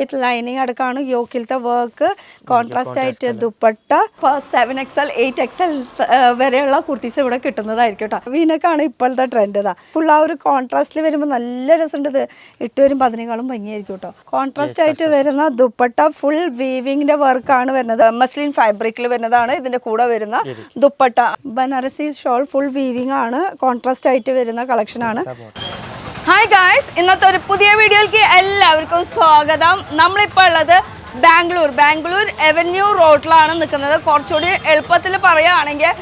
വിത്ത് lining അടക്കമാണ് യോക്കിലത്തെ work contrast ആയിട്ട് ദുപ്പട്ട 7XL 8XL വരെയുള്ള കുർത്തീസ് ഇവിടെ കിട്ടുന്നതായിരിക്കും കേട്ടോ. വീനക്കാണ് ഇപ്പോഴത്തെ ട്രെൻഡ്. ഇതാ ഫുൾ ആ ഒരു കോൺട്രാസ്റ്റിൽ വരുമ്പോൾ നല്ല രസമുണ്ട്. ഇത് ഇട്ട് വരുമ്പോൾ അതിനേക്കാളും ഭംഗിയായിരിക്കും കേട്ടോ. കോൺട്രാസ്റ്റ് ആയിട്ട് വരുന്ന ദുപ്പട്ട ഫുൾ വീവിങ്ങിന്റെ വർക്കാണ് വരുന്നത്. മസ്ലിൻ ഫാബ്രിക്കിൽ വരുന്നതാണ് ഇതിന്റെ കൂടെ വരുന്ന dupatta. Banarasi shawl full weaving ആണ്, കോൺട്രാസ്റ്റ് ആയിട്ട് വരുന്ന കളക്ഷൻ ആണ്. ഹായ് ഗായ്സ്, ഇന്നത്തെ ഒരു പുതിയ വീഡിയോയിലേക്ക് എല്ലാവർക്കും സ്വാഗതം. നമ്മളിപ്പോൾ ഉള്ളത് ബാംഗ്ലൂർ എവന്യൂ റോഡിലാണ് നിൽക്കുന്നത്. കുറച്ചുകൂടി എളുപ്പത്തിൽ പറയുകയാണെങ്കിൽ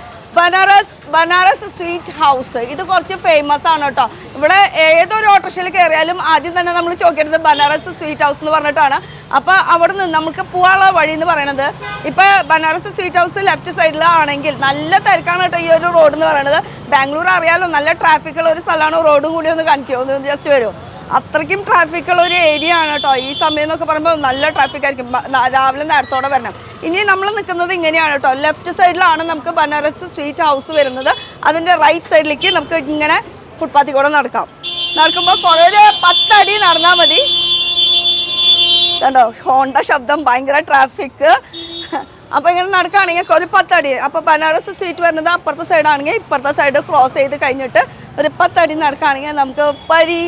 ബനാറസ് സ്വീറ്റ് ഹൗസ്. ഇത് കുറച്ച് ഫേമസ് ആണ് കേട്ടോ. ഇവിടെ ഏതൊരു ഓട്ടോറിക്ഷയിൽ കയറിയാലും ആദ്യം തന്നെ നമ്മൾ ചോദിക്കുന്നത് ബനാറസ് സ്വീറ്റ് ഹൗസ് എന്ന് പറഞ്ഞിട്ടാണ്. അപ്പോൾ അവിടെ നിന്ന് നമുക്ക് പോകാനുള്ള വഴി എന്ന് പറയുന്നത്, ഇപ്പോൾ ബനാറസ് സ്വീറ്റ് ഹൗസ് ലെഫ്റ്റ് സൈഡിലാണെങ്കിൽ നല്ല തിരക്കാണ് കേട്ടോ ഈ ഒരു റോഡ് എന്ന് പറയുന്നത്. ബാംഗ്ലൂർ അറിയാലോ, നല്ല ട്രാഫിക്കുള്ള ഒരു സ്ഥലമാണ്. റോഡും കൂടി ഒന്ന് കാണിക്കുമോ, ഒന്ന് ജസ്റ്റ് വരുമോ? അത്രയ്ക്കും ട്രാഫിക്കുള്ള ഒരു ഏരിയ ആണ് കേട്ടോ. ഈ സമയം എന്നൊക്കെ പറയുമ്പോൾ നല്ല ട്രാഫിക് ആയിരിക്കും. രാവിലെ നേരത്തോടെ വരണം. ഇനി നമ്മൾ നിൽക്കുന്നത് ഇങ്ങനെയാണ് കേട്ടോ. ലെഫ്റ്റ് സൈഡിലാണ് നമുക്ക് ബനാറസ് സ്വീറ്റ് ഹൗസ് വരുന്നത്. അതിൻ്റെ റൈറ്റ് സൈഡിലേക്ക് നമുക്ക് ഇങ്ങനെ ഫുട്പാത്തിൽ കൂടെ നടക്കുമ്പോൾ കുറേ 10 അടി നടന്നാൽ മതി. കണ്ടോ ഹോണ്ട ശബ്ദം, ഭയങ്കര ട്രാഫിക്. അപ്പോൾ ഇങ്ങനെ നടക്കുകയാണെങ്കിൽ ഒരു 10 അടി. അപ്പോൾ ബനാറസ് സ്വീറ്റ് വരുന്നത് അപ്പുറത്തെ സൈഡാണെങ്കിൽ ഇപ്പുറത്തെ സൈഡ് ക്രോസ് ചെയ്ത് കഴിഞ്ഞിട്ട് ഒരു 10 അടി നടക്കുകയാണെങ്കിൽ നമുക്ക് പരി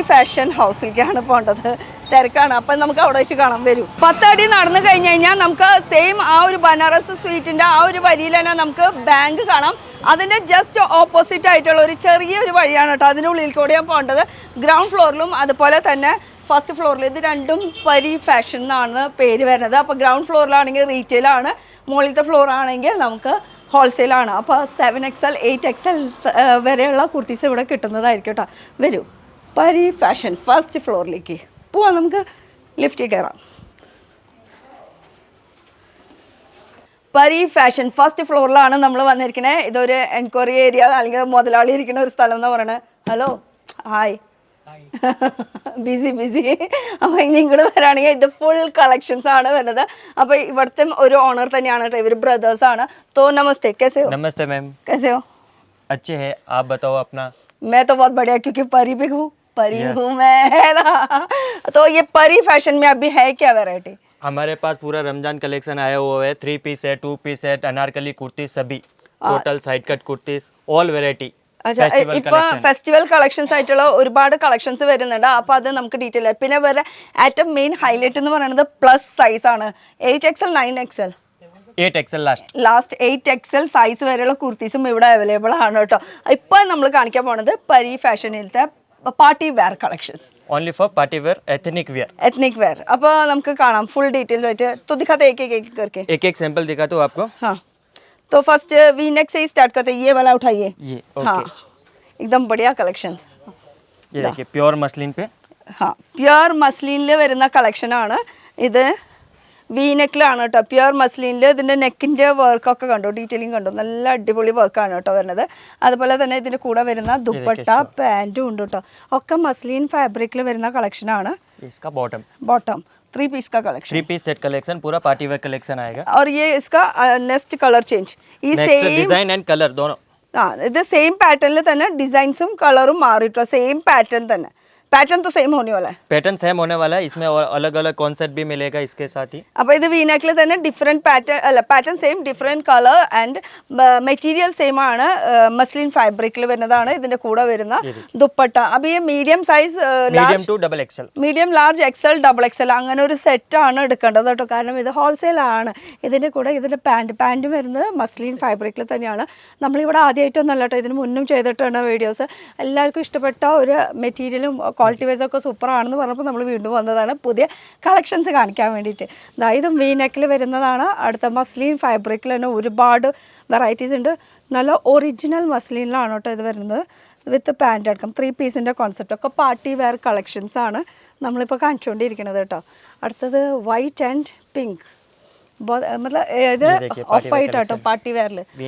ഫാഷൻ ഹൗസിലേക്കാണ് പോകേണ്ടത്. തിരക്കാണ്, അപ്പം നമുക്ക് അവിടെ വെച്ച് കാണാൻ വരും. 10 അടി നടന്നു കഴിഞ്ഞ് കഴിഞ്ഞാൽ നമുക്ക് സെയിം ആ ഒരു ബനാറസ് സ്വീറ്റിൻ്റെ ആ ഒരു വരിയിൽ തന്നെ നമുക്ക് ബാങ്ക് കാണാം. അതിൻ്റെ ജസ്റ്റ് ഓപ്പോസിറ്റ് ആയിട്ടുള്ള ഒരു ചെറിയൊരു വഴിയാണ് കേട്ടോ. അതിൻ്റെ ഉള്ളിൽ കൂടെയാണ് പോകേണ്ടത്. ഗ്രൗണ്ട് ഫ്ലോറിലും അതുപോലെ തന്നെ ഫസ്റ്റ് ഫ്ലോറിൽ, ഇത് രണ്ടും പരി ഫാഷൻ എന്നാണ് പേര് വരുന്നത്. അപ്പോൾ ഗ്രൗണ്ട് ഫ്ലോറിലാണെങ്കിൽ റീറ്റെയിലാണ്, മുകളിലത്തെ ഫ്ലോർ ആണെങ്കിൽ നമുക്ക് ഹോൾസെയിലാണ്. അപ്പോൾ 7XL 8XL വരെയുള്ള കുർത്തീസ് ഇവിടെ കിട്ടുന്നതായിരിക്കും കേട്ടോ. വരൂ, പരി ഫാഷൻ ഫസ്റ്റ് ഫ്ലോറിലേക്ക് പോവാം. നമുക്ക് ലിഫ്റ്റിൽ കയറാം. പരി ഫാഷൻ ഫസ്റ്റ് ഫ്ലോറിലാണ് നമ്മൾ വന്നിരിക്കുന്നത്. ഇതൊരു എൻക്വയറി ഏരിയ അല്ലെങ്കിൽ മുതലാളി ഇരിക്കുന്ന ഒരു സ്ഥലം എന്ന് പറയുന്നത്. Hello, hi. ബിസി അപ്പോൾ ഇനി ഇങ്ങോട്ട് വരാണെങ്കിൽ ഇത് ഫുൾ കളക്ഷൻസ് ആണ് വരുന്നത്. അപ്പോൾ ഇവിടുത്തെ ഒരു ഓണർ തന്നെയാണ് കേട്ടോ. ഇവർ ബ്രദേഴ്സ് ആണ്. तो नमस्ते, कैसे हो? नमस्ते मैम, कैसे हो? अच्छे हैं, आप बताओ अपना? मैं तो बहुत बढ़िया, क्योंकि परी भी हूँ, परी हूँ मैं, है ना. तो ये परी फैशन में अभी है क्या वैरायटी? हमारे पास पूरा रमजान कलेक्शन आया हुआ है. 3 पीस है, 2 पीस है, अनारकली कुर्ती, सभी total side cut kurtis, all variety. ഇപ്പൊ ഫെസ്റ്റിവൽ കളക്ഷൻസ് ആയിട്ടുള്ള ഒരുപാട് കളക്ഷൻസ് വരുന്നുണ്ട്. അപ്പൊ അത് നമുക്ക് ഡീറ്റെയിൽ. പിന്നെ വേറെ ഏറ്റവും മെയിൻ ഹൈലൈറ്റ് എന്ന് പറയുന്നത് പ്ലസ് സൈസ് ആണ്. 8XL 9XL 8XL last 8XL size വരെയുള്ള കുർത്തീസും ഇവിടെ അവൈലബിൾ ആണ് കേട്ടോ. ഇപ്പൊ നമ്മൾ കാണിക്കാൻ പോണത് പരി ഫാഷനിലത്തെ party wear collections. Only for party wear, ethnic wear. അപ്പോൾ നമുക്ക് കാണാം ഫുൾ ഡീറ്റെയിൽസ് ആയിട്ട്. तो दिखाते एक करके एक सैंपल दिखाता हूँ आपको. हाँ, तो फर्स्ट वी नेक से ही स्टार्ट करते हैं. ये वाला उठाइए. ये ओके. हाँ, एकदम बढ़िया कलेक्शन. ये देखिए प्योर मसलिन पे. हाँ, പ്യുർ മസ്ലിനിൽ വരുന്ന കളക്ഷൻ ആണ് ഇത്. വി നെക്കിലാണ് കേട്ടോ, പ്യുർ മസ്ലിനിൽ. ഇതിൻ്റെ നെക്കിൻ്റെ വർക്കൊക്കെ കണ്ടോ, ഡീറ്റെയിലിംഗ് കണ്ടോ, നല്ല അടിപൊളി വർക്കാണ് കേട്ടോ വരുന്നത്. അതുപോലെ തന്നെ ഇതിൻ്റെ കൂടെ വരുന്ന ദുപ്പട്ട പാൻറ്റും ഉണ്ട് കേട്ടോ. ഒക്കെ മസ്ലിൻ ഫാബ്രിക്കിൽ വരുന്ന കളക്ഷനാണ്. ബോട്ടം 3 पीस का कलेक्शन, 3 पीस सेट कलेक्शन, पूरा पार्टी वेयर कलेक्शन आएगा. और ये इसका नेक्स्ट कलर चेंज, ये नेक्स्ट डिजाइन एंड कलर दोनों. ഇത് സെയിം പാറ്റേണിൽ തന്നെ ഡിസൈൻസും കളറും മാറിയിട്ടോ. സെയിം പാറ്റേൺ തന്നെ. पैटर्न तो सेम होने वाला है. पैटर्न सेम होने वाला है. इसमें और अलग अलग कॉन्सेप्ट भी मिलेगा इसके साथ ही. അപ്പോൾ ഇത് വീനെക്കിൽ തന്നെ ഡിഫറെന്റ് പാറ്റേൺ അല്ല, pattern same, different colour and material same ആണ്. മസ്ലിൻ ഫാബ്രിക്കിൽ വരുന്നതാണ്. ഇതിന്റെ കൂടെ വരുന്ന ദുപ്പട്ട. അപ്പോൾ ഈ medium size, medium to double XL, medium large XL double XL അങ്ങനെ ഒരു സെറ്റ് ആണ് എടുക്കേണ്ടത് കേട്ടോ. കാരണം ഇത് ഹോൾസെയിൽ ആണ്. ഇതിന്റെ കൂടെ ഇതിന്റെ പാൻറ്റും വരുന്നത് മസ്ലിൻ ഫാബ്രിക്കിൽ തന്നെയാണ്. നമ്മളിവിടെ ആദ്യമായിട്ടൊന്നല്ല കേട്ടോ, ഇതിന് മുന്നും ചെയ്തിട്ടാണ് വീഡിയോസ്. എല്ലാവർക്കും ഇഷ്ടപ്പെട്ട ഒരു മെറ്റീരിയലും ക്വാളിറ്റി വൈസ് ഒക്കെ സൂപ്പറാണെന്ന് പറഞ്ഞപ്പോൾ നമ്മൾ വീണ്ടും വന്നതാണ് പുതിയ കളക്ഷൻസ് കാണിക്കാൻ വേണ്ടിയിട്ട്. ഇതും വി നെക്കിൽ വരുന്നതാണ്. അടുത്ത മസ്ലിൻ ഫാബ്രിക്കിൽ തന്നെ ഒരുപാട് വെറൈറ്റീസ് ഉണ്ട്. നല്ല ഒറിജിനൽ മസ്ലിനിലാണ് കേട്ടോ ഇത് വരുന്നത്. വിത്ത് പാൻറ്റ് അടക്കം 3 പീസിൻ്റെ കോൺസെപ്റ്റ് ഒക്കെ പാർട്ടി വെയർ കളക്ഷൻസ് ആണ് നമ്മളിപ്പോൾ കാണിച്ചുകൊണ്ടിരിക്കുന്നത് കേട്ടോ. അടുത്തത് വൈറ്റ് ആൻഡ് പിങ്ക്, मतलब ये of white auto party wear ले. वी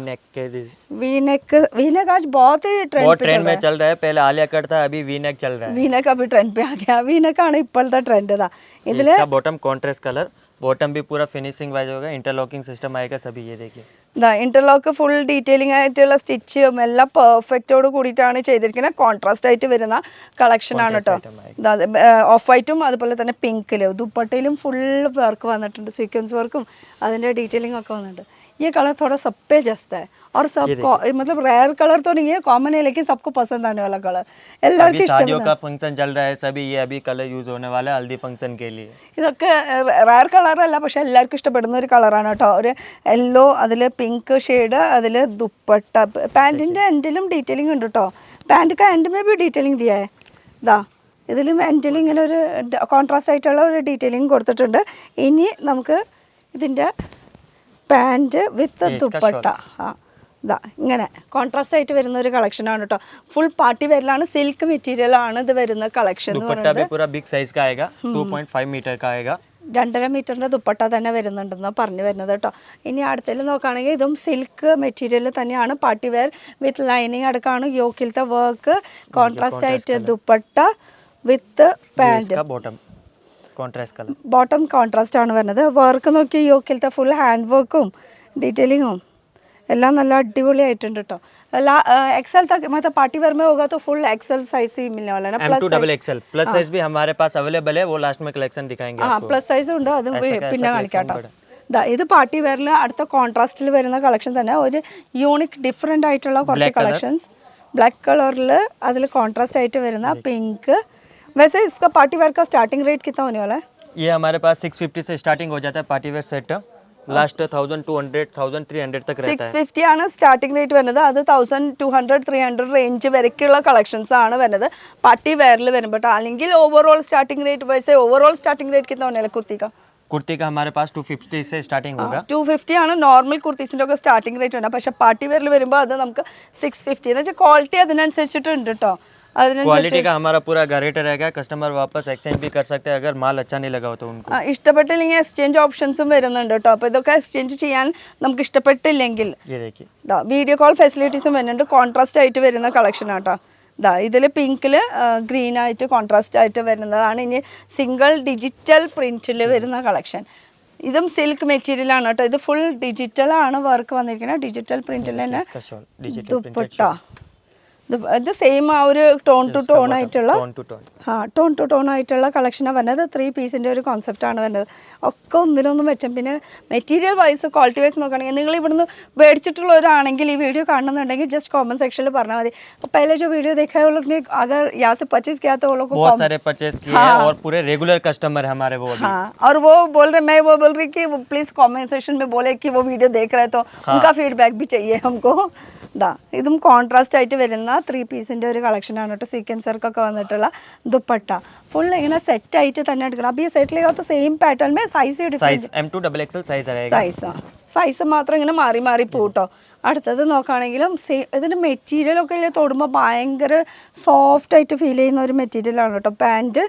नेक आज बहुत ही ट्रेंड में चल रहा है. पहले आलिया कट था, अभी वी नेक चल रहा है. वी नेक अभी ट्रेंड पे आ गया. वी नेक ആണ് ഇപ്പോഴത്തെ ട്രെൻഡ്. ഇതാ ഇതിലെ इसका बॉटम कॉन्ट्रास्ट कलर, बॉटम भी पूरा फिनिशिंग वाइज होगा. इंटरलॉकिंग सिस्टम आएगा सभी. ये देखिए ഇതാ ഇന്റർലോക്ക് ഫുൾ ഡീറ്റെയിലിംഗ് ആയിട്ടുള്ള സ്റ്റിച്ചും എല്ലാം പെർഫെക്റ്റോട് കൂടിയിട്ടാണ് ചെയ്തിരിക്കുന്നത്. കോൺട്രാസ്റ്റ് ആയിട്ട് വരുന്ന കളക്ഷൻ ആണ് കേട്ടോ. ഓഫ് വൈറ്റും അതുപോലെ തന്നെ പിങ്കിലും ദുപ്പട്ടയിലും ഫുൾ വർക്ക് വന്നിട്ടുണ്ട്. സീക്വൻസ് വർക്കും അതിൻ്റെ ഡീറ്റെയിലിംഗ് ഒക്കെ वന്നിട്ടുണ്ട്. ये कलर थोड़ा सब पे जचता है और सब मतलब रेयर कलर तो नहीं है, कॉमन है, लेकिन सबको पसंद आने वाला कलर. अभी शादियों का फंक्शन चल रहा है सभी, ये अभी कलर यूज होने वाला है हल्दी फंक्शन के लिए. ഇതൊക്കെ റയർ കളറല്ല, പക്ഷെ എല്ലാവർക്കും ഇഷ്ടപ്പെടുന്ന ഒരു കളറാണ് കേട്ടോ. ഒരു യെല്ലോ, അതിൽ പിങ്ക് ഷെയ്ഡ്, അതിൽ ദുപ്പട്ട. പാൻറ്റിൻ്റെ എൻഡിലും ഡീറ്റെയിലിംഗ് ഉണ്ട് കേട്ടോ. പാൻറ്റ് का एंड में भी डीटेलिंग दिया है. ഇതാ ഇതിലും എൻഡിൽ ഇങ്ങനെ ഒരു കോൺട്രാസ്റ്റ് ആയിട്ടുള്ള ഒരു ഡീറ്റെയിലിംഗ് കൊടുത്തിട്ടുണ്ട്. ഇനി നമുക്ക് ഇതിൻ്റെ പാൻറ്റ് വിത്ത് ദുപ്പട്ട. ഇതാ ഇങ്ങനെ കോൺട്രാസ്റ്റ് ആയിട്ട് വരുന്ന ഒരു കളക്ഷനാണ് കേട്ടോ. ഫുൾ പാർട്ടി വെയറിലാണ്, സിൽക്ക് മെറ്റീരിയൽ ആണ് ഇത് വരുന്ന കളക്ഷൻ. दुपट्टा भी पूरा बिग साइज का आएगा, 2.5 मीटर का आएगा. 2.5 മീറ്ററിൻ്റെ ദുപ്പട്ട തന്നെ വരുന്നുണ്ടെന്നാണ് പറഞ്ഞു വരുന്നത് കേട്ടോ. ഇനി അടുത്തതിൽ നോക്കുകയാണെങ്കിൽ ഇതും സിൽക്ക് മെറ്റീരിയൽ തന്നെയാണ്, പാർട്ടി വെയർ വിത്ത് ലൈനിങ് അടക്കമാണ്. യോക്കിലത്തെ വർക്ക്, കോൺട്രാസ്റ്റ് ആയിട്ട് dupatta with pant. Contrast colour, bottom contrast ആണ് വരുന്നത്. വർക്ക് നോക്കി യോക്കിലത്തെ ഫുൾ ഹാൻഡ് വർക്കും ഡീറ്റെയിലിങ്ങും എല്ലാം നല്ല അടിപൊളിയായിട്ടുണ്ട് കേട്ടോ. एक्सेल तक मतलब पार्टी वेयर में होगा तो फुल एक्सेल साइज ही मिलने वाला है ना. M2 double XL plus size भी हमारे पास अवेलेबल है, वो लास्ट में कलेक्शन दिखाएंगे आपको. പ്ലസ് സൈസ് ഉണ്ട്, അത് പിന്നെ കാണിക്കാം കേട്ടോ. ഇത് പാർട്ടി വെയറിൽ അടുത്ത കോൺട്രാസ്റ്റിൽ വരുന്ന കളക്ഷൻ തന്നെ. ഒരു യൂണിക് ഡിഫറെൻ്റ് ആയിട്ടുള്ള കുറച്ച് കളക്ഷൻസ്. ബ്ലാക്ക് കളറിൽ അതിൽ കോൺട്രാസ്റ്റ് ആയിട്ട് വരുന്ന പിങ്ക്. वैसे इसका पार्टी वेयर का स्टार्टिंग रेट कितना होने वाला है? ये हमारे पास 650 से स्टार्टिंग हो जाता है पार्टी वेयर सेट, लास्ट 1200 1300 तक रहता है. 650 ആണ് സ്റ്റാർട്ടിംഗ് റേറ്റ് വരുന്നത്. അത് 1200 300 റേഞ്ച് വരെയുള്ള കളക്ഷൻസ് ആണ് വരുന്നത് പാർട്ടി വെയറിൽ വരുമ്പോൾ. അല്ലെങ്കിൽ ഓവറോൾ സ്റ്റാർട്ടിംഗ് റേറ്റ് वैसे ओवरऑल स्टार्टिंग रेट कितना होने वाला कुर्ती का? कुर्ती का हमारे पास 250 से स्टार्टिंग होगा. 250 ആണ് നോർമൽ കുർത്തീസിൻ്റെ ഒക്കെ സ്റ്റാർട്ടിംഗ് റേറ്റ് ഉണ്ട്. പക്ഷേ പാർട്ടി വെയറിൽ വരുമ്പോൾ അത് നമുക്ക് 650 എന്ന് വെച്ചാൽ ക്വാളിറ്റി അതിനനുസരിച്ചിട്ടുണ്ട് കേട്ടോ. क्वालिटी का हमारा पूरा गारंटी रहेगा. कस्टमर वापस एक्सचेंज भी कर सकते हैं अगर माल अच्छा नहीं लगा हो तो उनको. ഇഷ്ടപ്പെട്ടില്ലെങ്കിൽ എക്സ്ചേഞ്ച് ഓപ്ഷൻസും വരുന്നുണ്ട് കേട്ടോ. അപ്പോൾ ഇതൊക്കെ എക്സ്ചേഞ്ച് ചെയ്യാൻ നമുക്ക് ഇഷ്ടപ്പെട്ടില്ലെങ്കിൽ ये देखिए വീഡിയോ കോൾ ഫെസിലിറ്റീസും വരുന്നുണ്ട്. കോൺട്രാസ്റ്റ് ആയിട്ട് വരുന്ന കളക്ഷൻ ആട്ടോ. ഇതാ ഇതിൽ പിങ്കിൽ ഗ്രീൻ ആയിട്ട് കോൺട്രാസ്റ്റ് ആയിട്ട് വരുന്നതാണ്. ഇനി സിംഗിൾ ഡിജിറ്റൽ പ്രിന്റിൽ വരുന്ന കളക്ഷൻ. ഇതും സിൽക്ക് മെറ്റീരിയൽ ആണ് കേട്ടോ. ഇത് ഫുൾ ഡിജിറ്റൽ ആണ് വർക്ക് വന്നിരിക്കുന്നത്. ഡിജിറ്റൽ പ്രിന്റിൽ തന്നെ ദുപ്പട്ട. ഇത് സെയിം ആ ഒരു ടോൺ ടു ടോൺ ആയിട്ടുള്ള ടോൺ ടു ടോൺ ആയിട്ടുള്ള കളക്ഷനാണ് വരുന്നത്. 3 പീസിൻ്റെ ഒരു കോൺസെപ്റ്റാണ് വരുന്നത്. ഒക്കെ ഒന്നിനൊന്നും വെച്ചാൽ പിന്നെ മെറ്റീരിയൽ വൈസ് ക്വാളിറ്റി വൈസ് നോക്കുകയാണെങ്കിൽ നിങ്ങൾ ഇവിടുന്ന് മേടിച്ചിട്ടുള്ളവരാണെങ്കിൽ ഈ വീഡിയോ കാണുന്നുണ്ടെങ്കിൽ जस्ट कमेंट सेक्शन में भरना मत. पहले जो वीडियो देखा है वो लोग ने अगर यहाँ से परचेज किया तो वो लोग को बहुत सारे परचेज किए हैं और पूरे रेगुलर कस्टमर है हमारे वो. हाँ, और वो बोल रहे, मैं वो बोल रही कि वो प्लीज कमेंट सेक्शन में बोले कि वो वीडियो देख रहे तो उनका फीडबैक भी चाहिए हमको. ഇതാ ഇതും കോൺട്രാസ്റ്റ് ആയിട്ട് വരുന്ന 3 പീസിൻ്റെ ഒരു കളക്ഷനാണ് കേട്ടോ. സീക്വൻസ് വർക്കൊക്കെ വന്നിട്ടുള്ള ദുപ്പട്ട ഫുൾ ഇങ്ങനെ സെറ്റ് ആയിട്ട് തന്നെ എടുക്കണം. അപ്പോൾ ഈ സെറ്റിലേക്ക് तो सेम पैटर्न में size M2 double XL size रहेगा. സൈസ് മാത്രം ഇങ്ങനെ മാറി മാറി പോട്ടോ. അടുത്തത് നോക്കുകയാണെങ്കിലും ഇതിൻ്റെ മെറ്റീരിയലൊക്കെ ഇല്ലേ തൊടുമ്പോൾ ഭയങ്കര സോഫ്റ്റ് ആയിട്ട് ഫീൽ ചെയ്യുന്ന ഒരു മെറ്റീരിയലാണ് കേട്ടോ. പാൻറ്റ്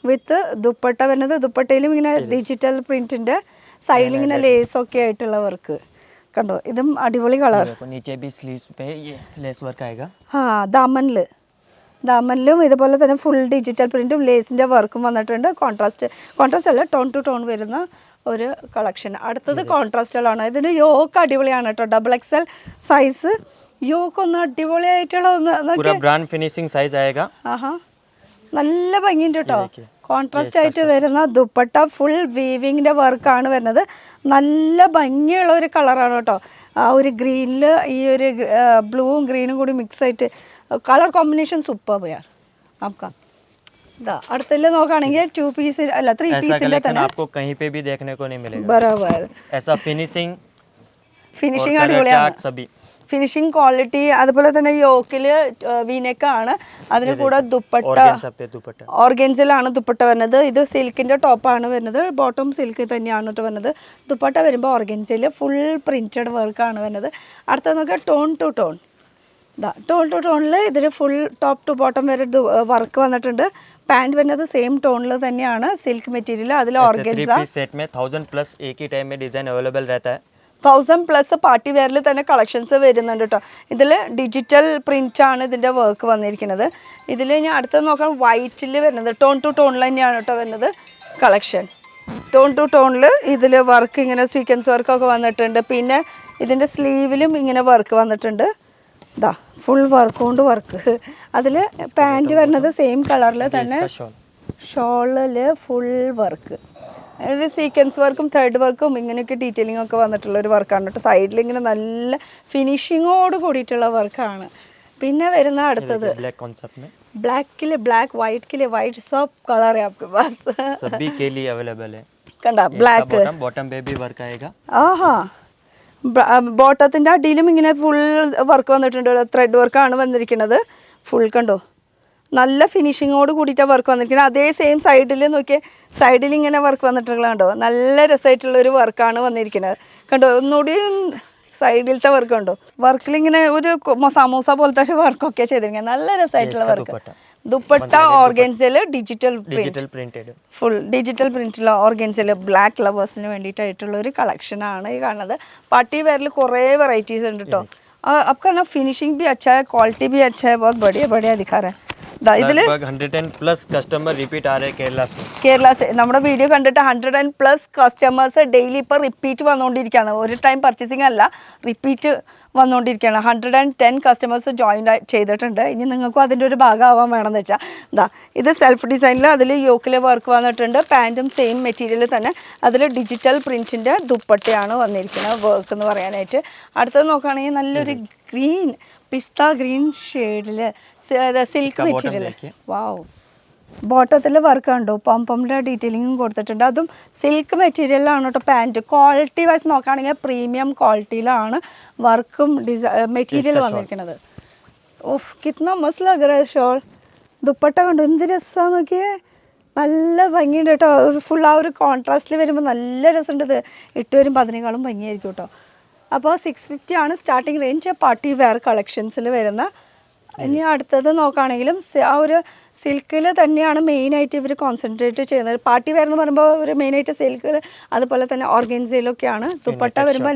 വിത്ത് ദുപ്പട്ട വരുന്നത്. ദുപ്പട്ടയിലും ഇങ്ങനെ ഡിജിറ്റൽ പ്രിൻറ്റിൻ്റെ സൈഡിൽ ഇങ്ങനെ ലേസൊക്കെ ആയിട്ടുള്ള വർക്ക് കണ്ടോ. ഇതും അടിപൊളി കളർ. ദാമനിലും ഇതുപോലെ തന്നെ ഫുൾ ഡിജിറ്റൽ പ്രിൻറ്റും ലേസിൻ്റെ വർക്കും വന്നിട്ടുണ്ട്. കോൺട്രാസ്റ്റ് അല്ല ടോൺ ടു ടോൺ വരുന്ന ഒരു കളക്ഷൻ. അടുത്തത് കോൺട്രാസ്റ്റുകളാണ്. ഇതിന് യോക്ക് അടിപൊളിയാണ് കേട്ടോ. ഡബിൾ എക്സൽ സൈസ് യോക്ക് ഒന്ന് അടിപൊളിയായിട്ടുള്ള ആഹാ നല്ല ഭംഗിയുണ്ട് കേട്ടോ. കോൺട്രാസ്റ്റ് ആയിട്ട് വരുന്ന ദുപ്പട്ട ഫുൾ വീവിങ്ങിൻ്റെ വർക്കാണ് വരുന്നത്. നല്ല ഭംഗിയുള്ള ഒരു കളറാണ് കേട്ടോ. ആ ഒരു ഗ്രീനിൽ ഈ ഒരു ബ്ലൂവും ഗ്രീനും കൂടി മിക്സ് ആയിട്ട് കളർ കോമ്പിനേഷൻ സൂപ്പർ യാർ. നമുക്ക് ഇതാ അടുത്തതിൽ നോക്കുകയാണെങ്കിൽ 2 പീസ് അല്ല 3 പീസിൻ്റെ തന്നെ ബറാബർ ഫിനിഷിംഗ് അടിപൊളിയാണ്. ഫിനിഷിംഗ് ക്വാളിറ്റി അതുപോലെ തന്നെ യോക്കിൽ വീനെക്കാണ്. അതിന് കൂടെ ദുപ്പട്ട ഓർഗൻസിലാണ് ദുപ്പട്ട വരുന്നത്. ഇത് സിൽക്കിൻ്റെ ടോപ്പാണ് വരുന്നത്. ബോട്ടം സിൽക്ക് തന്നെയാണ് കേട്ടോ വരുന്നത്. ദുപ്പട്ട വരുമ്പോൾ ഓർഗൻസിൽ ഫുൾ പ്രിൻറ്റഡ് വർക്കാണ് വരുന്നത്. അടുത്തത് നോക്കിയാൽ tone to tone. Tone to ടോണിൽ ഇതിൽ ഫുൾ ടോപ്പ് ടു ബോട്ടം വരെ വർക്ക് വന്നിട്ടുണ്ട്. പാൻറ് വരുന്നത് സെയിം ടോണിൽ തന്നെയാണ്. സിൽക്ക് മെറ്റീരിയൽ അതിൽ ഓർഗൻസ 1000+ പാർട്ടി വെയറിൽ തന്നെ കളക്ഷൻസ് വരുന്നുണ്ട് കേട്ടോ. ഇതിൽ ഡിജിറ്റൽ പ്രിൻ്റ് ആണ് ഇതിൻ്റെ വർക്ക് വന്നിരിക്കുന്നത്. ഇതിൽ ഞാൻ അടുത്തത് നോക്കാം വൈറ്റിൽ വരുന്നത് ടോൺ ടു ടോണിൽ തന്നെയാണ് കേട്ടോ വരുന്നത് കളക്ഷൻ. ടോൺ ടു ടോണിൽ ഇതിൽ വർക്ക് ഇങ്ങനെ സീക്വൻസ് വർക്കൊക്കെ വന്നിട്ടുണ്ട്. പിന്നെ ഇതിൻ്റെ സ്ലീവിലും ഇങ്ങനെ വർക്ക് വന്നിട്ടുണ്ട്. ഇതാ ഫുൾ വർക്ക് കൊണ്ട് വർക്ക്. അതിൽ പാൻറ് വരുന്നത് സെയിം കളറിൽ തന്നെ, ഷോളിൽ ഫുൾ വർക്ക്, ഒരു സീക്വൻസ് വർക്കും ത്രെഡ് വർക്കും ഇങ്ങനെയൊക്കെ ഡീറ്റെയിലിംഗ് ഒക്കെ വന്നിട്ടുള്ള ഒരു വർക്കാണ് കേട്ടോ. സൈഡിൽ ഇങ്ങനെ നല്ല ഫിനിഷിങ്ങോട് കൂടിയിട്ടുള്ള വർക്കാണ്. പിന്നെ വരുന്ന അടുത്തത് ബ്ലാക്കിൽ ബ്ലാക്ക്, വൈറ്റ് സോപ്പ് കളർ है आपके पास, सभी के लिए अवेलेबल है. കണ്ടാ ബ്ലാക്ക് बॉटम पे भी वर्क आएगा. ആഹാ, ബോട്ടത്തിൻ്റെ അടിയിലും ഇങ്ങനെ ഫുൾ വർക്ക് വന്നിട്ടുണ്ട്. ത്രെഡ് വർക്കാണ് വന്നിരിക്കുന്നത് ഫുൾ. കണ്ടോ നല്ല ഫിനിഷിങ്ങോട് കൂടിയിട്ടാണ് വർക്ക് വന്നിരിക്കുന്നത്. അതേ സെയിം സൈഡിൽ നോക്കിയേ, സൈഡിൽ ഇങ്ങനെ വർക്ക് വന്നിട്ടുള്ള കണ്ടോ, നല്ല രസമായിട്ടുള്ളൊരു വർക്കാണ് വന്നിരിക്കുന്നത്. കണ്ടോ ഒന്നുകൂടി സൈഡിലത്തെ വർക്ക് കണ്ടോ, വർക്കിലിങ്ങനെ ഒരു സമൂസ പോലത്തെ ഒരു വർക്കൊക്കെ ചെയ്തിരിക്കുന്നത്. നല്ല രസമായിട്ടുള്ള വർക്ക്. ദുപ്പട്ട ഓർഗൻസയിൽ ഡിജിറ്റൽ പ്രിന്റ്, ഫുൾ ഡിജിറ്റൽ പ്രിന്റുള്ള ഓർഗൻസയിൽ ബ്ലാക്ക് ലവേഴ്സിന് വേണ്ടിയിട്ടായിട്ടുള്ള ഒരു കളക്ഷനാണ് ഈ കാണുന്നത്. പാർട്ടി വെയറിൽ കുറേ വെറൈറ്റീസ് ഉണ്ട് കേട്ടോ. आपका ना फिनिशिंग भी अच्छा है, क्वालिटी भी अच्छा है, बहुत बढ़िया बढ़िया दिखा रहा है. लगभग 110+ कस्टमर रिपीट आ रहे हैं കേരള നമ്മുടെ വീഡിയോ കണ്ടിട്ട് 100+ കസ്റ്റമേഴ്സ് ഡെയിലി ഇപ്പോൾ റിപ്പീറ്റ് വന്നുകൊണ്ടിരിക്കുകയാണ്. ഒരു ടൈം പർച്ചേസിങ് അല്ല, റിപ്പീറ്റ് വന്നുകൊണ്ടിരിക്കുകയാണ്. 110 കസ്റ്റമേഴ്സ് ജോയിൻ ചെയ്തിട്ടുണ്ട്. ഇനി നിങ്ങൾക്കും അതിൻ്റെ ഒരു ഭാഗമാവാൻ വേണമെന്ന് വെച്ചാൽ ഇതാ ഇത് സെൽഫ് ഡിസൈനിൽ അതിൽ യോക്കിൽ വർക്ക് വന്നിട്ടുണ്ട്. പാൻറ്റും സെയിം മെറ്റീരിയൽ തന്നെ, അതിൽ ഡിജിറ്റൽ പ്രിൻറ്റിൻ്റെ ദുപ്പട്ടയാണ് വന്നിരിക്കുന്നത് വർക്ക് എന്ന് പറയാനായിട്ട്. അടുത്തത് നോക്കുകയാണെങ്കിൽ നല്ലൊരു ഗ്രീൻ, പിസ്ത ഗ്രീൻ ഷെയ്ഡിൽ സിൽക്ക് മെറ്റീരിയൽ. വാവ്, ബോട്ടത്തിൽ വർക്ക് കണ്ടോ, പമ്പിൻ്റെ ഡീറ്റെയിലിങ്ങും കൊടുത്തിട്ടുണ്ട്. അതും സിൽക്ക് മെറ്റീരിയലാണ് കേട്ടോ. പാൻറ്റ് ക്വാളിറ്റി വൈസ് നോക്കുകയാണെങ്കിൽ പ്രീമിയം ക്വാളിറ്റിയിലാണ് വർക്കും മെറ്റീരിയൽ വന്നിരിക്കുന്നത്. ഓഹ് കിतना मस्त लग रहा है ഷോൾ. ദുപ്പട്ട കണ്ടോ എന്ത് രസമാണ് നോക്കിയേ, നല്ല ഭംഗിയുണ്ട് കേട്ടോ. ഒരു ഫുൾ ആ ഒരു കോൺട്രാസ്റ്റിൽ വരുമ്പോൾ നല്ല രസമുണ്ട്. ഇത് ഇട്ട് വരുമ്പോൾ അതിനേക്കാളും ഭംഗിയായിരിക്കും കേട്ടോ. അപ്പോൾ 650 ആണ് സ്റ്റാർട്ടിങ് റേഞ്ച് പാർട്ടി വെയർ കളക്ഷൻസിൽ വരുന്ന. ഇനി അടുത്തത് നോക്കുകയാണെങ്കിലും ആ ഒരു സിൽക്കിൽ തന്നെയാണ് മെയിനായിട്ട് ഇവർ കോൺസെൻട്രേറ്റ് ചെയ്യുന്നത്. പാർട്ടി വെയർ എന്ന് പറയുമ്പോൾ ഒരു മെയിനായിട്ട് സിൽക്കിൽ, അതുപോലെ തന്നെ ഓർഗൻസയിലൊക്കെയാണ്. ദുപ്പട്ട വരുമ്പോൾ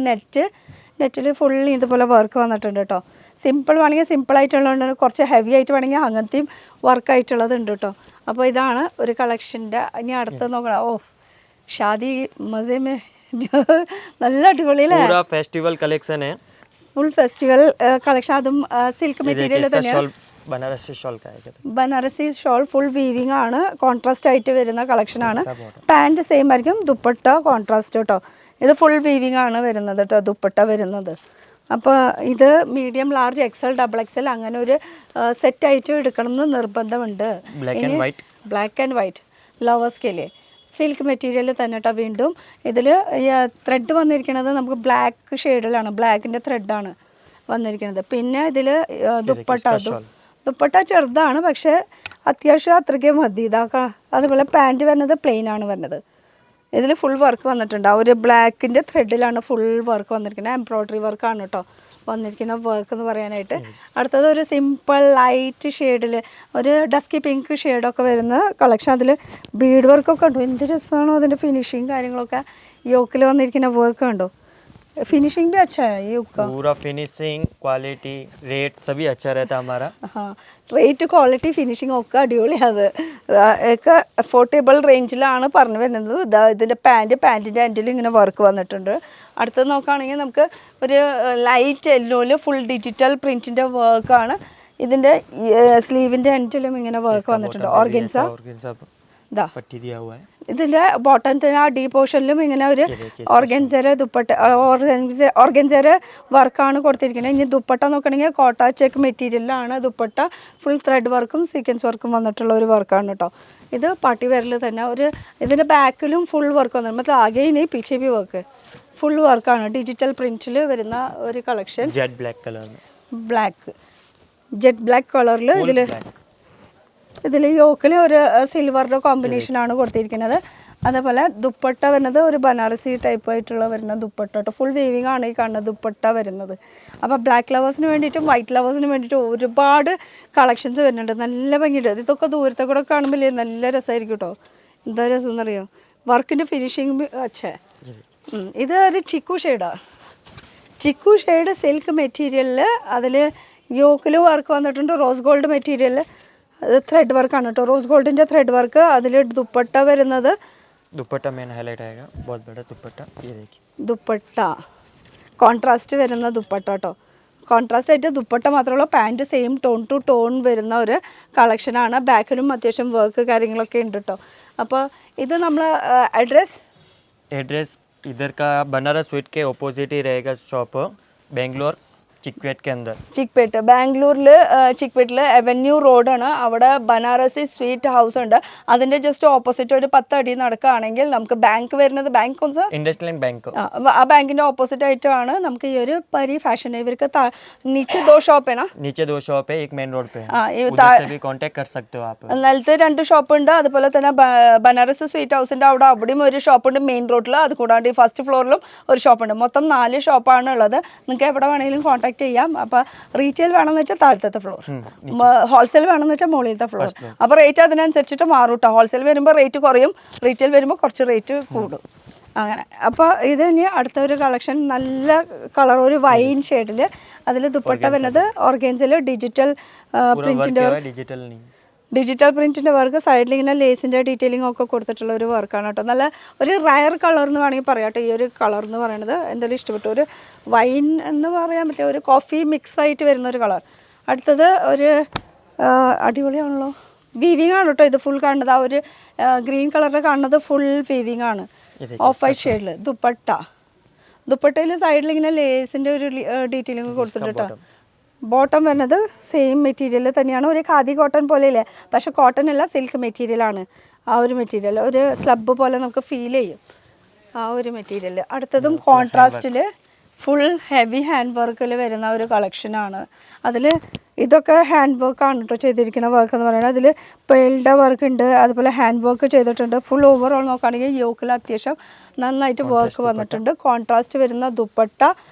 നെറ്റിൽ ഫുള്ളി ഇതുപോലെ വർക്ക് വന്നിട്ടുണ്ട് കേട്ടോ. സിമ്പിൾ വേണമെങ്കിൽ സിമ്പിളായിട്ടുള്ളതുണ്ട്, കുറച്ച് ഹെവി ആയിട്ട് വേണമെങ്കിൽ അങ്ങനത്തെയും വർക്കായിട്ടുള്ളത് ഉണ്ട് കേട്ടോ. അപ്പോൾ ഇതാണ് ഒരു കളക്ഷൻ്റെ. ഇനി അടുത്തത് നോക്കണം. ഓ ഷാദി മസേമേ നല്ല അടിപൊളിയല്ലേ, फेस्टिवल कलेक्शन है, ഫുൾ ഫെസ്റ്റിവൽ കളക്ഷൻ. അതും സിൽക്ക് മെറ്റീരിയൽ തന്നെയാണ്. बनारसी शॉल का है, ബനാറസി ഷോൾ ഫുൾ വീവിങ് ആണ്, കോൺട്രാസ്റ്റ് ആയിട്ട് വരുന്ന കളക്ഷനാണ്. പാൻറ് സെയിം ആയിരിക്കും, ദുപ്പട്ട കോൺട്രാസ്റ്റ് കേട്ടോ. ഇത് ഫുൾ വീവിങ് ആണ് വരുന്നത് കേട്ടോ ദുപ്പട്ട വരുന്നത്. അപ്പോൾ ഇത് medium, large, XL, double XL അങ്ങനെ ഒരു സെറ്റായിട്ട് എടുക്കണം എന്ന് നിർബന്ധമുണ്ട്. ബ്ലാക്ക് ആൻഡ് വൈറ്റ് ലവേഴ്സ് കേലേ സിൽക്ക് മെറ്റീരിയൽ തന്നെ കേട്ടോ. വീണ്ടും ഇതിൽ ത്രെഡ് വന്നിരിക്കുന്നത് നമുക്ക് ബ്ലാക്ക് ഷെയ്ഡിലാണ്, ബ്ലാക്കിൻ്റെ ത്രെഡാണ് വന്നിരിക്കുന്നത്. പിന്നെ ഇതിൽ ദുപ്പട്ട ചെറുതാണ്, പക്ഷേ അത്യാവശ്യം അത്രയ്ക്ക് മതി. അതുപോലെ പാൻറ്റ് വരുന്നത് പ്ലെയിൻ ആണ് വരുന്നത്. ഇതിൽ ഫുൾ വർക്ക് വന്നിട്ടുണ്ട്. ആ ഒരു ബ്ലാക്കിൻ്റെ ത്രെഡിലാണ് ഫുൾ വർക്ക് വന്നിരിക്കുന്നത്. എംബ്രോയ്ഡറി വർക്കാണ് കേട്ടോ വന്നിരിക്കുന്ന വർക്ക് എന്ന് പറയാനായിട്ട്. അടുത്തത് ഒരു സിമ്പിൾ ലൈറ്റ് ഷെയ്ഡിൽ ഒരു ഡസ്കി പിങ്ക് ഷെയ്ഡൊക്കെ വരുന്ന കളക്ഷൻ. അതിൽ ബീഡ് വർക്കൊക്കെ ഉണ്ടോ, എന്ത് രസമാണോ അതിൻ്റെ ഫിനിഷിങ് കാര്യങ്ങളൊക്കെ. യോക്കിൽ വന്നിരിക്കുന്ന വർക്ക് കണ്ടോ, फिनिशिंग भी अच्छा है ये उसका, पूरा फिनिशिंग क्वालिटी रेट सभी अच्छा रहता है हमारा. हाँ റേറ്റ് ക്വാളിറ്റി ഫിനിഷിംഗ് ഒക്കെ അടിപൊളിയാണ്. ഒക്കെ അഫോർഡബിൾ റേഞ്ചിലാണ് പറഞ്ഞു വരുന്നത്. ഇതിൻ്റെ പാൻറ്റിൻ്റെ എൻഡിലും ഇങ്ങനെ വർക്ക് വന്നിട്ടുണ്ട്. അടുത്തത് നോക്കുകയാണെങ്കിൽ നമുക്ക് ഒരു ലൈറ്റ് യെല്ലോയിൽ ഫുൾ ഡിജിറ്റൽ പ്രിൻറ്റിൻ്റെ വർക്കാണ്. ഇതിൻ്റെ സ്ലീവിൻ്റെ എൻഡിലും ഇങ്ങനെ വർക്ക് വന്നിട്ടുണ്ട്. ഓർഗൻസ ഇതാ ഇതിൻ്റെ ബോട്ടത്തിന് ആ ഡീ പോർഷനിലും ഇങ്ങനെ ഒരു ഓർഗൻസര ദുപ്പട്ട ഓർഗൻസര വർക്കാണ് കൊടുത്തിരിക്കുന്നത്. ഇനി ദുപ്പട്ട നോക്കണമെങ്കിൽ കോട്ട ചെക്ക് മെറ്റീരിയലാണ് ദുപ്പട്ട. ഫുൾ ത്രെഡ് വർക്കും സീക്വൻസ് വർക്കും വന്നിട്ടുള്ള ഒരു വർക്കാണ് കേട്ടോ. ഇത് പാർട്ടി വെയറിൽ തന്നെ ഒരു ഇതിൻ്റെ ബാക്കിലും ഫുൾ വർക്ക് വന്നിട്ടുണ്ട്. മൊത്തം ആകെ ഇനി പീछे भी വർക്ക് ഫുൾ വർക്കാണ്. ഡിജിറ്റൽ പ്രിൻറ്റിൽ വരുന്ന ഒരു കളക്ഷൻ. ജെറ്റ് ബ്ലാക്ക് കളറിൽ ഇതിൽ യോക്കിൽ ഒരു സിൽവറിൻ്റെ കോമ്പിനേഷനാണ് കൊടുത്തിരിക്കുന്നത്. അതേപോലെ ദുപ്പട്ട വരുന്നത് ഒരു ബനാറസി ടൈപ്പ് ആയിട്ടുള്ള വരുന്ന ദുപ്പട്ട കേട്ടോ. ഫുൾ വീവിങ് ആണ് ഈ കാണുന്ന ദുപ്പട്ട വരുന്നത്. അപ്പോൾ ബ്ലാക്ക് ലവേഴ്സിന് വേണ്ടിയിട്ടും വൈറ്റ് ലവേഴ്സിന് വേണ്ടിയിട്ടും ഒരുപാട് കളക്ഷൻസ് വരുന്നുണ്ട്. നല്ല ഭംഗിയുണ്ട്. ഇതൊക്കെ ദൂരത്തെ കൂടെ കാണുമ്പോൾ നല്ല രസമായിരിക്കും കേട്ടോ. എന്താ രസം എന്നറിയോ, വർക്കിൻ്റെ ഫിനിഷിങ് അച്ഛേ. ഇത് ഒരു ചിക്കു ഷെയ്ഡാണ്. ചിക്കു ഷെയ്ഡ് സിൽക്ക് മെറ്റീരിയലിൽ അതിൽ യോക്കിൽ വർക്ക് വന്നിട്ടുണ്ട്. റോസ് ഗോൾഡ് മെറ്റീരിയൽ അത് ത്രെഡ് വർക്കാണ് കേട്ടോ. റോസ് ഗോൾഡിൻ്റെ ത്രെഡ് വർക്ക്. അതിൽ ദുപ്പട്ട വരുന്നത് दुपट्टा मेन हाईलाइट आएगा, बहुत बड़ा दुपट्टा. ये देखिए दुपट्टा കോൺട്രാസ്റ്റ് വരുന്ന ദുപ്പട്ട കേട്ടോ. കോൺട്രാസ്റ്റ് ആയിട്ട് ദുപ്പട്ട മാത്രമല്ല, pant same tone to tone വരുന്ന ഒരു കളക്ഷനാണ്. ബാക്കിലും അത്യാവശ്യം വർക്ക് കാര്യങ്ങളൊക്കെ ഉണ്ട് കേട്ടോ. അപ്പോൾ ഇത് നമ്മൾ एड्रेस इधर का बनारस स्वीट के ऑपोजिट ही रहेगा शॉप, बेंगलोर चिकपेट के अंदर. ചിക്പേട്ട് ബാംഗ്ലൂരിൽ ചിക്പേട്ടിൽ അവന്യൂ റോഡാണ്. അവിടെ ബനാറസി സ്വീറ്റ് ഹൗസ് ഉണ്ട്. അതിൻ്റെ ജസ്റ്റ് ഓപ്പോസിറ്റ് ഒരു 10 അടി നടക്കുകയാണെങ്കിൽ നമുക്ക് ബാങ്ക് വരുന്നത്, ബാങ്ക് ഒന്ന് इंडस्ट्रियल बैंक. ആ ബാങ്കിൻ്റെ ഓപ്പോസിറ്റ് ആയിട്ടാണ് നമുക്ക് ഈ ഒരു പരി ഫാഷൻ. ഇവർക്ക് നീचे 2 ഷോപ്പ് है ना, नीचे 2 शॉप है, एक मेन रोड पे है. ये उधर से भी कांटेक्ट कर सकते हो आप. നിലത്ത് 2 ഷോപ്പുണ്ട്. അതുപോലെ തന്നെ ബനാറസ് സ്വീറ്റ് ഹൗസിൻ്റെ അവിടെയും ഒരു ഷോപ്പുണ്ട് മെയിൻ റോഡിൽ. അത് കൂടാണ്ട് ഈ ഫസ്റ്റ് ഫ്ലോറിലും ഒരു ഷോപ്പുണ്ട്. മൊത്തം 4 ഷോപ്പാണ് ഉള്ളത്. നിങ്ങൾക്ക് എവിടെ വേണമെങ്കിലും കോൺടാക്ട് ചെയ്യാം. അപ്പോൾ റീറ്റെയിൽ വേണമെന്ന് വെച്ചാൽ താഴത്തെ ഫ്ലോർ, ഹോൾസെയിൽ വേണമെന്ന് വെച്ചാൽ മുകളിലത്തെ ഫ്ലോർ. അപ്പോൾ റേറ്റ് അതിനനുസരിച്ചിട്ട് മാറും കേട്ടോ. ഹോൾസെയിൽ വരുമ്പോൾ റേറ്റ് കുറയും, റീറ്റെയിൽ വരുമ്പോൾ കുറച്ച് റേറ്റ് കൂടും അങ്ങനെ. അപ്പോൾ ഇത് ഇനി അടുത്ത ഒരു കളക്ഷൻ, നല്ല കളർ, ഒരു വൈൻ ഷെയ്ഡിൽ. അതിൽ ദുപ്പട്ട വരുന്നത് ഓർഗൻസിൽ ഡിജിറ്റൽ പ്രിൻറ്റിൻ്റെ डिजिटल नहीं. ഡിജിറ്റൽ പ്രിൻറ്റിൻ്റെ വർക്ക്, സൈഡിൽ ഇങ്ങനെ ലേസിൻ്റെ ഡീറ്റെയിലിംഗ് ഒക്കെ കൊടുത്തിട്ടുള്ള ഒരു വർക്കാണ് കേട്ടോ. നല്ല ഒരു റയർ കളർ എന്ന് വേണമെങ്കിൽ പറയാം കേട്ടോ. ഈ ഒരു കളർ എന്ന് പറയുന്നത് എന്തായാലും ഇഷ്ടപ്പെട്ടു. ഒരു വൈൻ എന്ന് പറയാൻ പറ്റില്ല, ഒരു കോഫി മിക്സ് ആയിട്ട് വരുന്ന ഒരു കളർ. അടുത്തത് ഒരു അടിപൊളിയാണല്ലോ, വീവിങ് ആണ് കേട്ടോ. ഇത് ഫുൾ കാണുന്നത് ആ ഒരു ഗ്രീൻ കളറിൽ കാണുന്നത് ഫുൾ വീവിങ് ആണ്, ഓഫ് വൈറ്റ് ഷെയ്ഡിൽ. ദുപ്പട്ടയിൽ സൈഡിൽ ഇങ്ങനെ ലേസിൻ്റെ ഒരു ഡീറ്റെയിലിംഗ് കൊടുത്തിട്ട് കേട്ടോ. ബോട്ടം വരുന്നത് സെയിം മെറ്റീരിയൽ തന്നെയാണ്, ഒരു ഖാദി കോട്ടൺ പോലെയില്ലേ, പക്ഷെ കോട്ടൺ അല്ല, സിൽക്ക് മെറ്റീരിയലാണ്. ആ ഒരു മെറ്റീരിയൽ ഒരു സ്ലബ് പോലെ നമുക്ക് ഫീൽ ചെയ്യും, ആ ഒരു മെറ്റീരിയൽ. അടുത്തതും കോൺട്രാസ്റ്റിൽ ഫുൾ ഹെവി ഹാൻഡ് വർക്കിൽ വരുന്ന ഒരു കളക്ഷനാണ്. അതിൽ ഇതൊക്കെ ഹാൻഡ് വർക്കാണ് കേട്ടോ ചെയ്തിരിക്കുന്ന വർക്ക് എന്ന് പറയുന്നത്. അതിൽ പേളുടെ വർക്ക് ഉണ്ട്, അതുപോലെ ഹാൻഡ് വർക്ക് ചെയ്തിട്ടുണ്ട്. ഫുൾ ഓവറോൾ നോക്കുകയാണെങ്കിൽ യോക്കിൽ അത്യാവശ്യം നന്നായിട്ട് വർക്ക് വന്നിട്ടുണ്ട്. കോൺട്രാസ്റ്റ് വരുന്ന ദുപ്പട്ട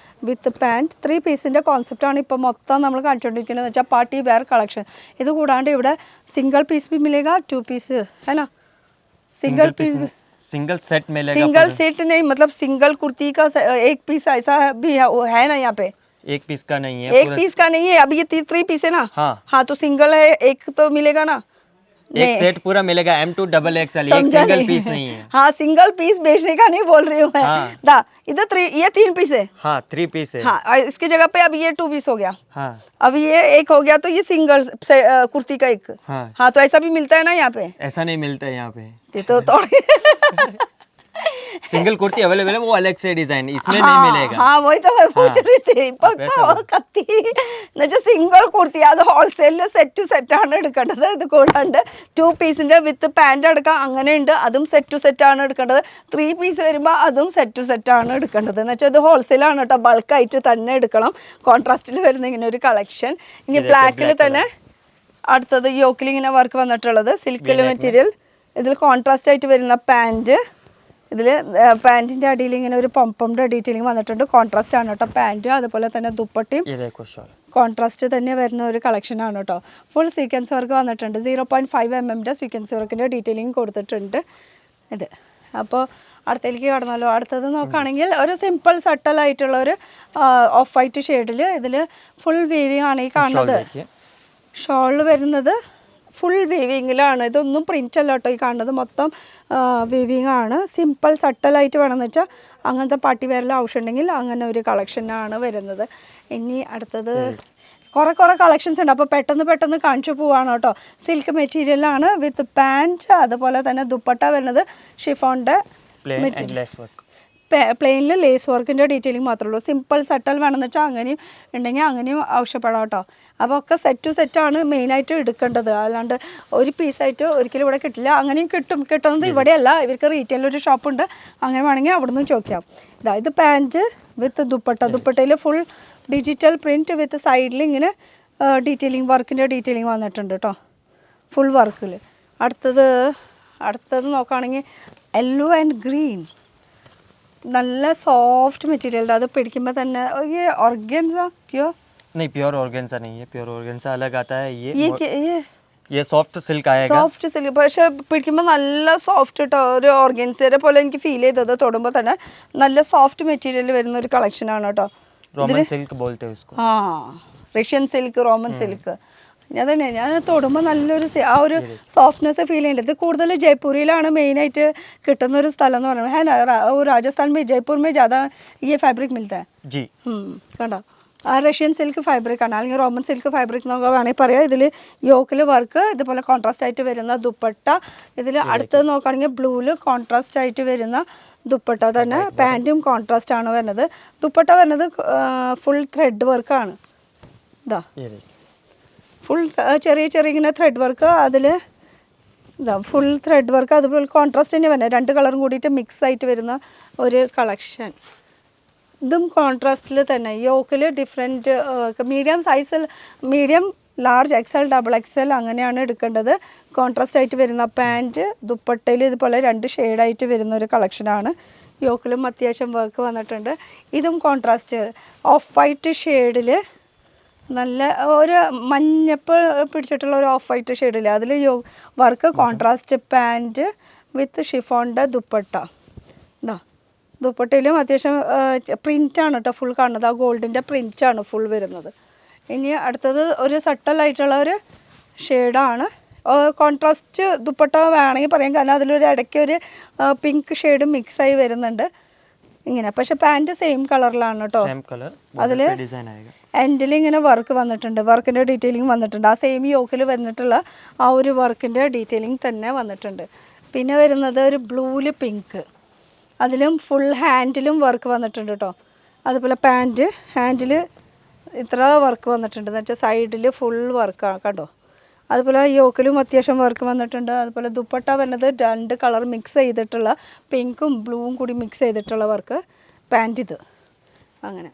വിത്ത് പാൻറ്റ്, 3 പീസിൻ്റെ കോൺസെപ്റ്റാണ് ഇപ്പോൾ മൊത്തം നമ്മൾ കാണിച്ചുകൊണ്ടിരിക്കുന്നത് വെച്ചാൽ പാർട്ടി വെയർ കളക്ഷൻ. ഇത് കൂടാണ്ട് ഇവിടെ സിംഗിൾ പീസ് भी मिलेगा, 2 पीस है ना, सिंगल पीस, सिंगल सेट मिलेगा. सिंगल सेट नहीं, मतलब सिंगल कुर्ती का 1 पीस ऐसा भी है ना यहाँ पे. एक पीस का नहीं है, 1 पीस का नहीं है. अभी ये 3 पीस है ना. हाँ, तो सिंगल है, एक तो मिलेगा ना. एक सेट पूरा मिलेगा M2 XXL, एक सिंगल पीस नहीं है. हाँ, सिंगल पीस बेचने का नहीं बोल रही हूँ मैं. दा इधर ये 3 पीस है. हाँ, 3 पीस है. हाँ, इसकी जगह पे अब ये 2 पीस हो गया. हाँ, अब ये एक हो गया, तो ये सिंगल कुर्ती का एक. हाँ, तो ऐसा भी मिलता है ना यहाँ पे. ऐसा नहीं मिलता है यहाँ पे. ये तो थोड़ी सिंगल कुर्ती अवेलेबल है, वो अलग से डिजाइन, इसमें नहीं मिलेगा. हाँ, वही तो मैं पूछ रही थी. കത്തി എന്നുവെച്ചാൽ സിംഗിൾ കുർത്തി അത് ഹോൾസെയിലിൽ സെറ്റ് ടു സെറ്റ് ആണ് എടുക്കേണ്ടത്. ഇത് കൂടാണ്ട് 2 പീസിൻ്റെ വിത്ത് പാൻറ് എടുക്കാം, അങ്ങനെയുണ്ട്, അതും സെറ്റ് ടു സെറ്റ് ആണ് എടുക്കേണ്ടത്. 3 പീസ് വരുമ്പോൾ അതും സെറ്റ് ടു സെറ്റ് ആണ് എടുക്കേണ്ടത്. എന്ന് വെച്ചാൽ ഇത് ഹോൾസെയിലാണ് കേട്ടോ, ബൾക്കായിട്ട് തന്നെ എടുക്കണം. കോൺട്രാസ്റ്റിൽ വരുന്ന ഇങ്ങനെ ഒരു കളക്ഷൻ. ഇനി ബ്ലാക്കിൽ തന്നെ അടുത്തത് യോക്കിൽ ഇങ്ങനെ വർക്ക് വന്നിട്ടുള്ളത് സിൽക്കിൽ മെറ്റീരിയൽ. ഇതിൽ കോൺട്രാസ്റ്റ് ആയിട്ട് വരുന്ന പാൻറ്, ഇതിൽ പാൻറ്റിൻ്റെ അടിയിൽ ഇങ്ങനെ ഒരു പമ്പിൻ്റെ ഡീറ്റെയിലിംഗ് വന്നിട്ടുണ്ട്. കോൺട്രാസ്റ്റ് ആണ് കേട്ടോ പാൻറ്റ്. അതുപോലെ തന്നെ ദുപ്പട്ടയും കോൺട്രാസ്റ്റ് തന്നെ വരുന്ന ഒരു കളക്ഷനാണ് കേട്ടോ. ഫുൾ സീക്വൻസ് വർക്ക് വന്നിട്ടുണ്ട്. 0.5 mm സീക്വൻസ് വർക്കിൻ്റെ ഡീറ്റെയിലിംഗ് കൊടുത്തിട്ടുണ്ട് ഇത്. അപ്പോൾ അടുത്തേക്ക് കടന്നല്ലോ. അടുത്തത് നോക്കുകയാണെങ്കിൽ ഒരു സിമ്പിൾ സട്ടലായിട്ടുള്ള ഒരു ഓഫ് വൈറ്റ് ഷെയ്ഡിൽ ഇതിൽ ഫുൾ വീവിങ് ആണ് ഈ കാണുന്നത്. ഷോളിൽ വരുന്നത് ഫുൾ വീവിങ്ങിലാണ്. ഇതൊന്നും പ്രിൻ്റ് അല്ല കേട്ടോ, ഈ കാണുന്നത് മൊത്തം വീവിങ് ആണ്. സിമ്പിൾ സട്ടലായിട്ട് വേണമെന്ന് വെച്ചാൽ അങ്ങനത്തെ പാർട്ടി വെയറിൽ ആവശ്യമുണ്ടെങ്കിൽ അങ്ങനെ ഒരു കളക്ഷനാണ് വരുന്നത്. ഇനി അടുത്തത് കുറേ കളക്ഷൻസ് ഉണ്ട്. അപ്പോൾ പെട്ടെന്ന് കാണിച്ചു പോവാണ് കേട്ടോ. സിൽക്ക് മെറ്റീരിയലാണ് വിത്ത് പാൻറ്റ്, അതുപോലെ തന്നെ ദുപ്പട്ട വരുന്നത് ഷിഫോണിൻ്റെ പ്ലെയിനിൽ ലേസ് വർക്കിൻ്റെ ഡീറ്റെയിലിംഗ് മാത്രമേ ഉള്ളൂ. സിമ്പിൾ സട്ടൽ വേണമെന്ന് വെച്ചാൽ അങ്ങനെയും ഉണ്ടെങ്കിൽ അങ്ങനെയും ആവശ്യപ്പെടാം കേട്ടോ. അപ്പോൾ ഒക്കെ സെറ്റ് ടു സെറ്റാണ് മെയിനായിട്ട് എടുക്കേണ്ടത്, അല്ലാണ്ട് ഒരു പീസായിട്ട് ഒരിക്കലും ഇവിടെ കിട്ടില്ല. അങ്ങനെയും കിട്ടുന്നത് ഇവിടെയല്ല, ഇവർക്ക് റീറ്റെയിൽ ഒരു ഷോപ്പുണ്ട്, അങ്ങനെ വേണമെങ്കിൽ അവിടെ നിന്ന് ചോദിക്കാം. ഇത് പാൻറ്റ് വിത്ത് ദുപ്പട്ടയിൽ ഫുൾ ഡിജിറ്റൽ പ്രിൻറ്റ് വിത്ത് സൈഡിൽ ഇങ്ങനെ ഡീറ്റെയിലിംഗ് വർക്കിൻ്റെ ഡീറ്റെയിലിംഗ് വന്നിട്ടുണ്ട് കേട്ടോ, ഫുൾ വർക്കിൽ. അടുത്തത് നോക്കുകയാണെങ്കിൽ യെല്ലോ ആൻഡ് ഗ്രീൻ, നല്ല സോഫ്റ്റ് മെറ്റീരിയൽ. അത് പിടിക്കുമ്പോൾ തന്നെ ഓർഗൻസ പ്യോർ नहीं, प्योर ऑर्गेन्जा नहीं है, प्योर ऑर्गेन्जा अलग आता है. ये सॉफ्ट सिल्क आएगा. സോഫ്റ്റ് സിൽക്ക്, പക്ഷേ പിടിക്കുമ്പോൾ നല്ല സോഫ്റ്റ് കേട്ടോ. ഒരു ഓർഗൻസയുടെ പോലെ എനിക്ക് ഫീൽ ചെയ്തത്. തൊടുമ്പോൾ തന്നെ നല്ല സോഫ്റ്റ് മെറ്റീരിയൽ വരുന്ന ഒരു കളക്ഷനാണ് കേട്ടോ. रोमन सिल्क बोलते हैं उसको. റഷ്യൻ സിൽക്ക്, റോമൻ സിൽക്ക് അതന്നെ ഞാൻ തൊടുമ്പോൾ നല്ലൊരു ആ ഒരു സോഫ്റ്റ്നെസ് ഫീൽ ചെയ്യുന്നുണ്ട്. ഇത് കൂടുതൽ ജയ്പൂരിലാണ് മെയിനായിട്ട് കിട്ടുന്ന ഒരു സ്ഥലം എന്ന് പറയുന്നത്. है ना, राजस्थान में जयपुर में ज़्यादा ये फैब्रिक मिलता है. जी കണ്ടോ ആ റഷ്യൻ സിൽക്ക് ഫാബ്രിക് ആണ്, അല്ലെങ്കിൽ റോമൻ സിൽക്ക് ഫാബ്രിക് എന്നൊക്കെ വേണമെങ്കിൽ പറയാം. ഇതിൽ യോക്കിൽ വർക്ക് ഇതുപോലെ കോൺട്രാസ്റ്റ് ആയിട്ട് വരുന്ന ദുപ്പട്ട. ഇതിൽ അടുത്തത് നോക്കുകയാണെങ്കിൽ ബ്ലൂവിൽ കോൺട്രാസ്റ്റ് ആയിട്ട് വരുന്ന ദുപ്പട്ട തന്നെ. പാൻറ്റും കോൺട്രാസ്റ്റ് ആണ് വരുന്നത്. ദുപ്പട്ട വരുന്നത് ഫുൾ ത്രെഡ് വർക്കാണ്. ഇതാ ഫുൾ ചെറിയ ചെറിയ ഇങ്ങനെ ത്രെഡ് വർക്ക്. അതിൽ ഇതാ ഫുൾ ത്രെഡ് വർക്ക്. അതുപോലെ കോൺട്രാസ്റ്റ് തന്നെ വരുന്നത്, 2 കളറും കൂടിയിട്ട് മിക്സ് ആയിട്ട് വരുന്ന ഒരു കളക്ഷൻ. ഇതും കോൺട്രാസ്റ്റിൽ തന്നെ യോക്കിൽ ഡിഫറെൻറ്റ് മീഡിയം സൈസിൽ, medium large XL double Excel അങ്ങനെയാണ് എടുക്കേണ്ടത്. കോൺട്രാസ്റ്റ് ആയിട്ട് വരുന്ന പാൻറ്റ്. ദുപ്പട്ടയിൽ ഇതുപോലെ 2 ഷെയ്ഡായിട്ട് വരുന്ന ഒരു കളക്ഷനാണ്. യോക്കിലും അത്യാവശ്യം വർക്ക് വന്നിട്ടുണ്ട്. ഇതും കോൺട്രാസ്റ്റ് ഓഫ് വൈറ്റ് ഷെയ്ഡിൽ നല്ല ഒരു മഞ്ഞപ്പ് പിടിച്ചിട്ടുള്ള ഒരു ഓഫ് വൈറ്റ് ഷെയ്ഡിൽ അതിൽ വർക്ക് കോൺട്രാസ്റ്റ് പാൻറ്റ് വിത്ത് ഷിഫോണിൻ്റെ ദുപ്പട്ട. ഇതാ ദുപ്പട്ടയിലും അത്യാവശ്യം പ്രിൻ്റാണ് കേട്ടോ ഫുൾ കാണുന്നത്. ആ ഗോൾഡിൻ്റെ പ്രിൻ്റാണ് ഫുൾ വരുന്നത്. ഇനി അടുത്തത് ഒരു സട്ടലായിട്ടുള്ള ഒരു ഷെയ്ഡാണ്. കോൺട്രാസ്റ്റ് ദുപ്പട്ട വേണമെങ്കിൽ പറയാം, കാരണം അതിലൊരു ഇടയ്ക്ക് ഒരു പിങ്ക് ഷെയ്ഡ് മിക്സായി വരുന്നുണ്ട് ഇങ്ങനെ. പക്ഷെ പാൻറ്റ് സെയിം കളറിലാണ് കേട്ടോ. അതിൽ എൻഡിൽ ഇങ്ങനെ വർക്ക് വന്നിട്ടുണ്ട്, വർക്കിൻ്റെ ഡീറ്റെയിലിംഗ് വന്നിട്ടുണ്ട്. ആ സെയിം യോക്കിൽ വന്നിട്ടുള്ള ആ ഒരു വർക്കിൻ്റെ ഡീറ്റെയിലിംഗ് തന്നെ വന്നിട്ടുണ്ട്. പിന്നെ വരുന്നത് ഒരു ബ്ലൂവിൽ പിങ്ക്, അതിലും ഫുൾ ഹാൻഡിലും വർക്ക് വന്നിട്ടുണ്ട് കേട്ടോ. അതുപോലെ പാൻറ്റ് ഹാൻഡിൽ ഇത്ര വർക്ക് വന്നിട്ടുണ്ട് എന്ന് വെച്ചാൽ സൈഡിൽ ഫുൾ വർക്കാണ് കണ്ടോ. അതുപോലെ യോക്കിലും അത്യാവശ്യം വർക്ക് വന്നിട്ടുണ്ട്. അതുപോലെ ദുപ്പട്ട വരുന്നത് 2 കളർ മിക്സ് ചെയ്തിട്ടുള്ള പിങ്കും ബ്ലൂവും കൂടി മിക്സ് ചെയ്തിട്ടുള്ള വർക്ക്. പാൻറ്റ് ഇത് അങ്ങനെ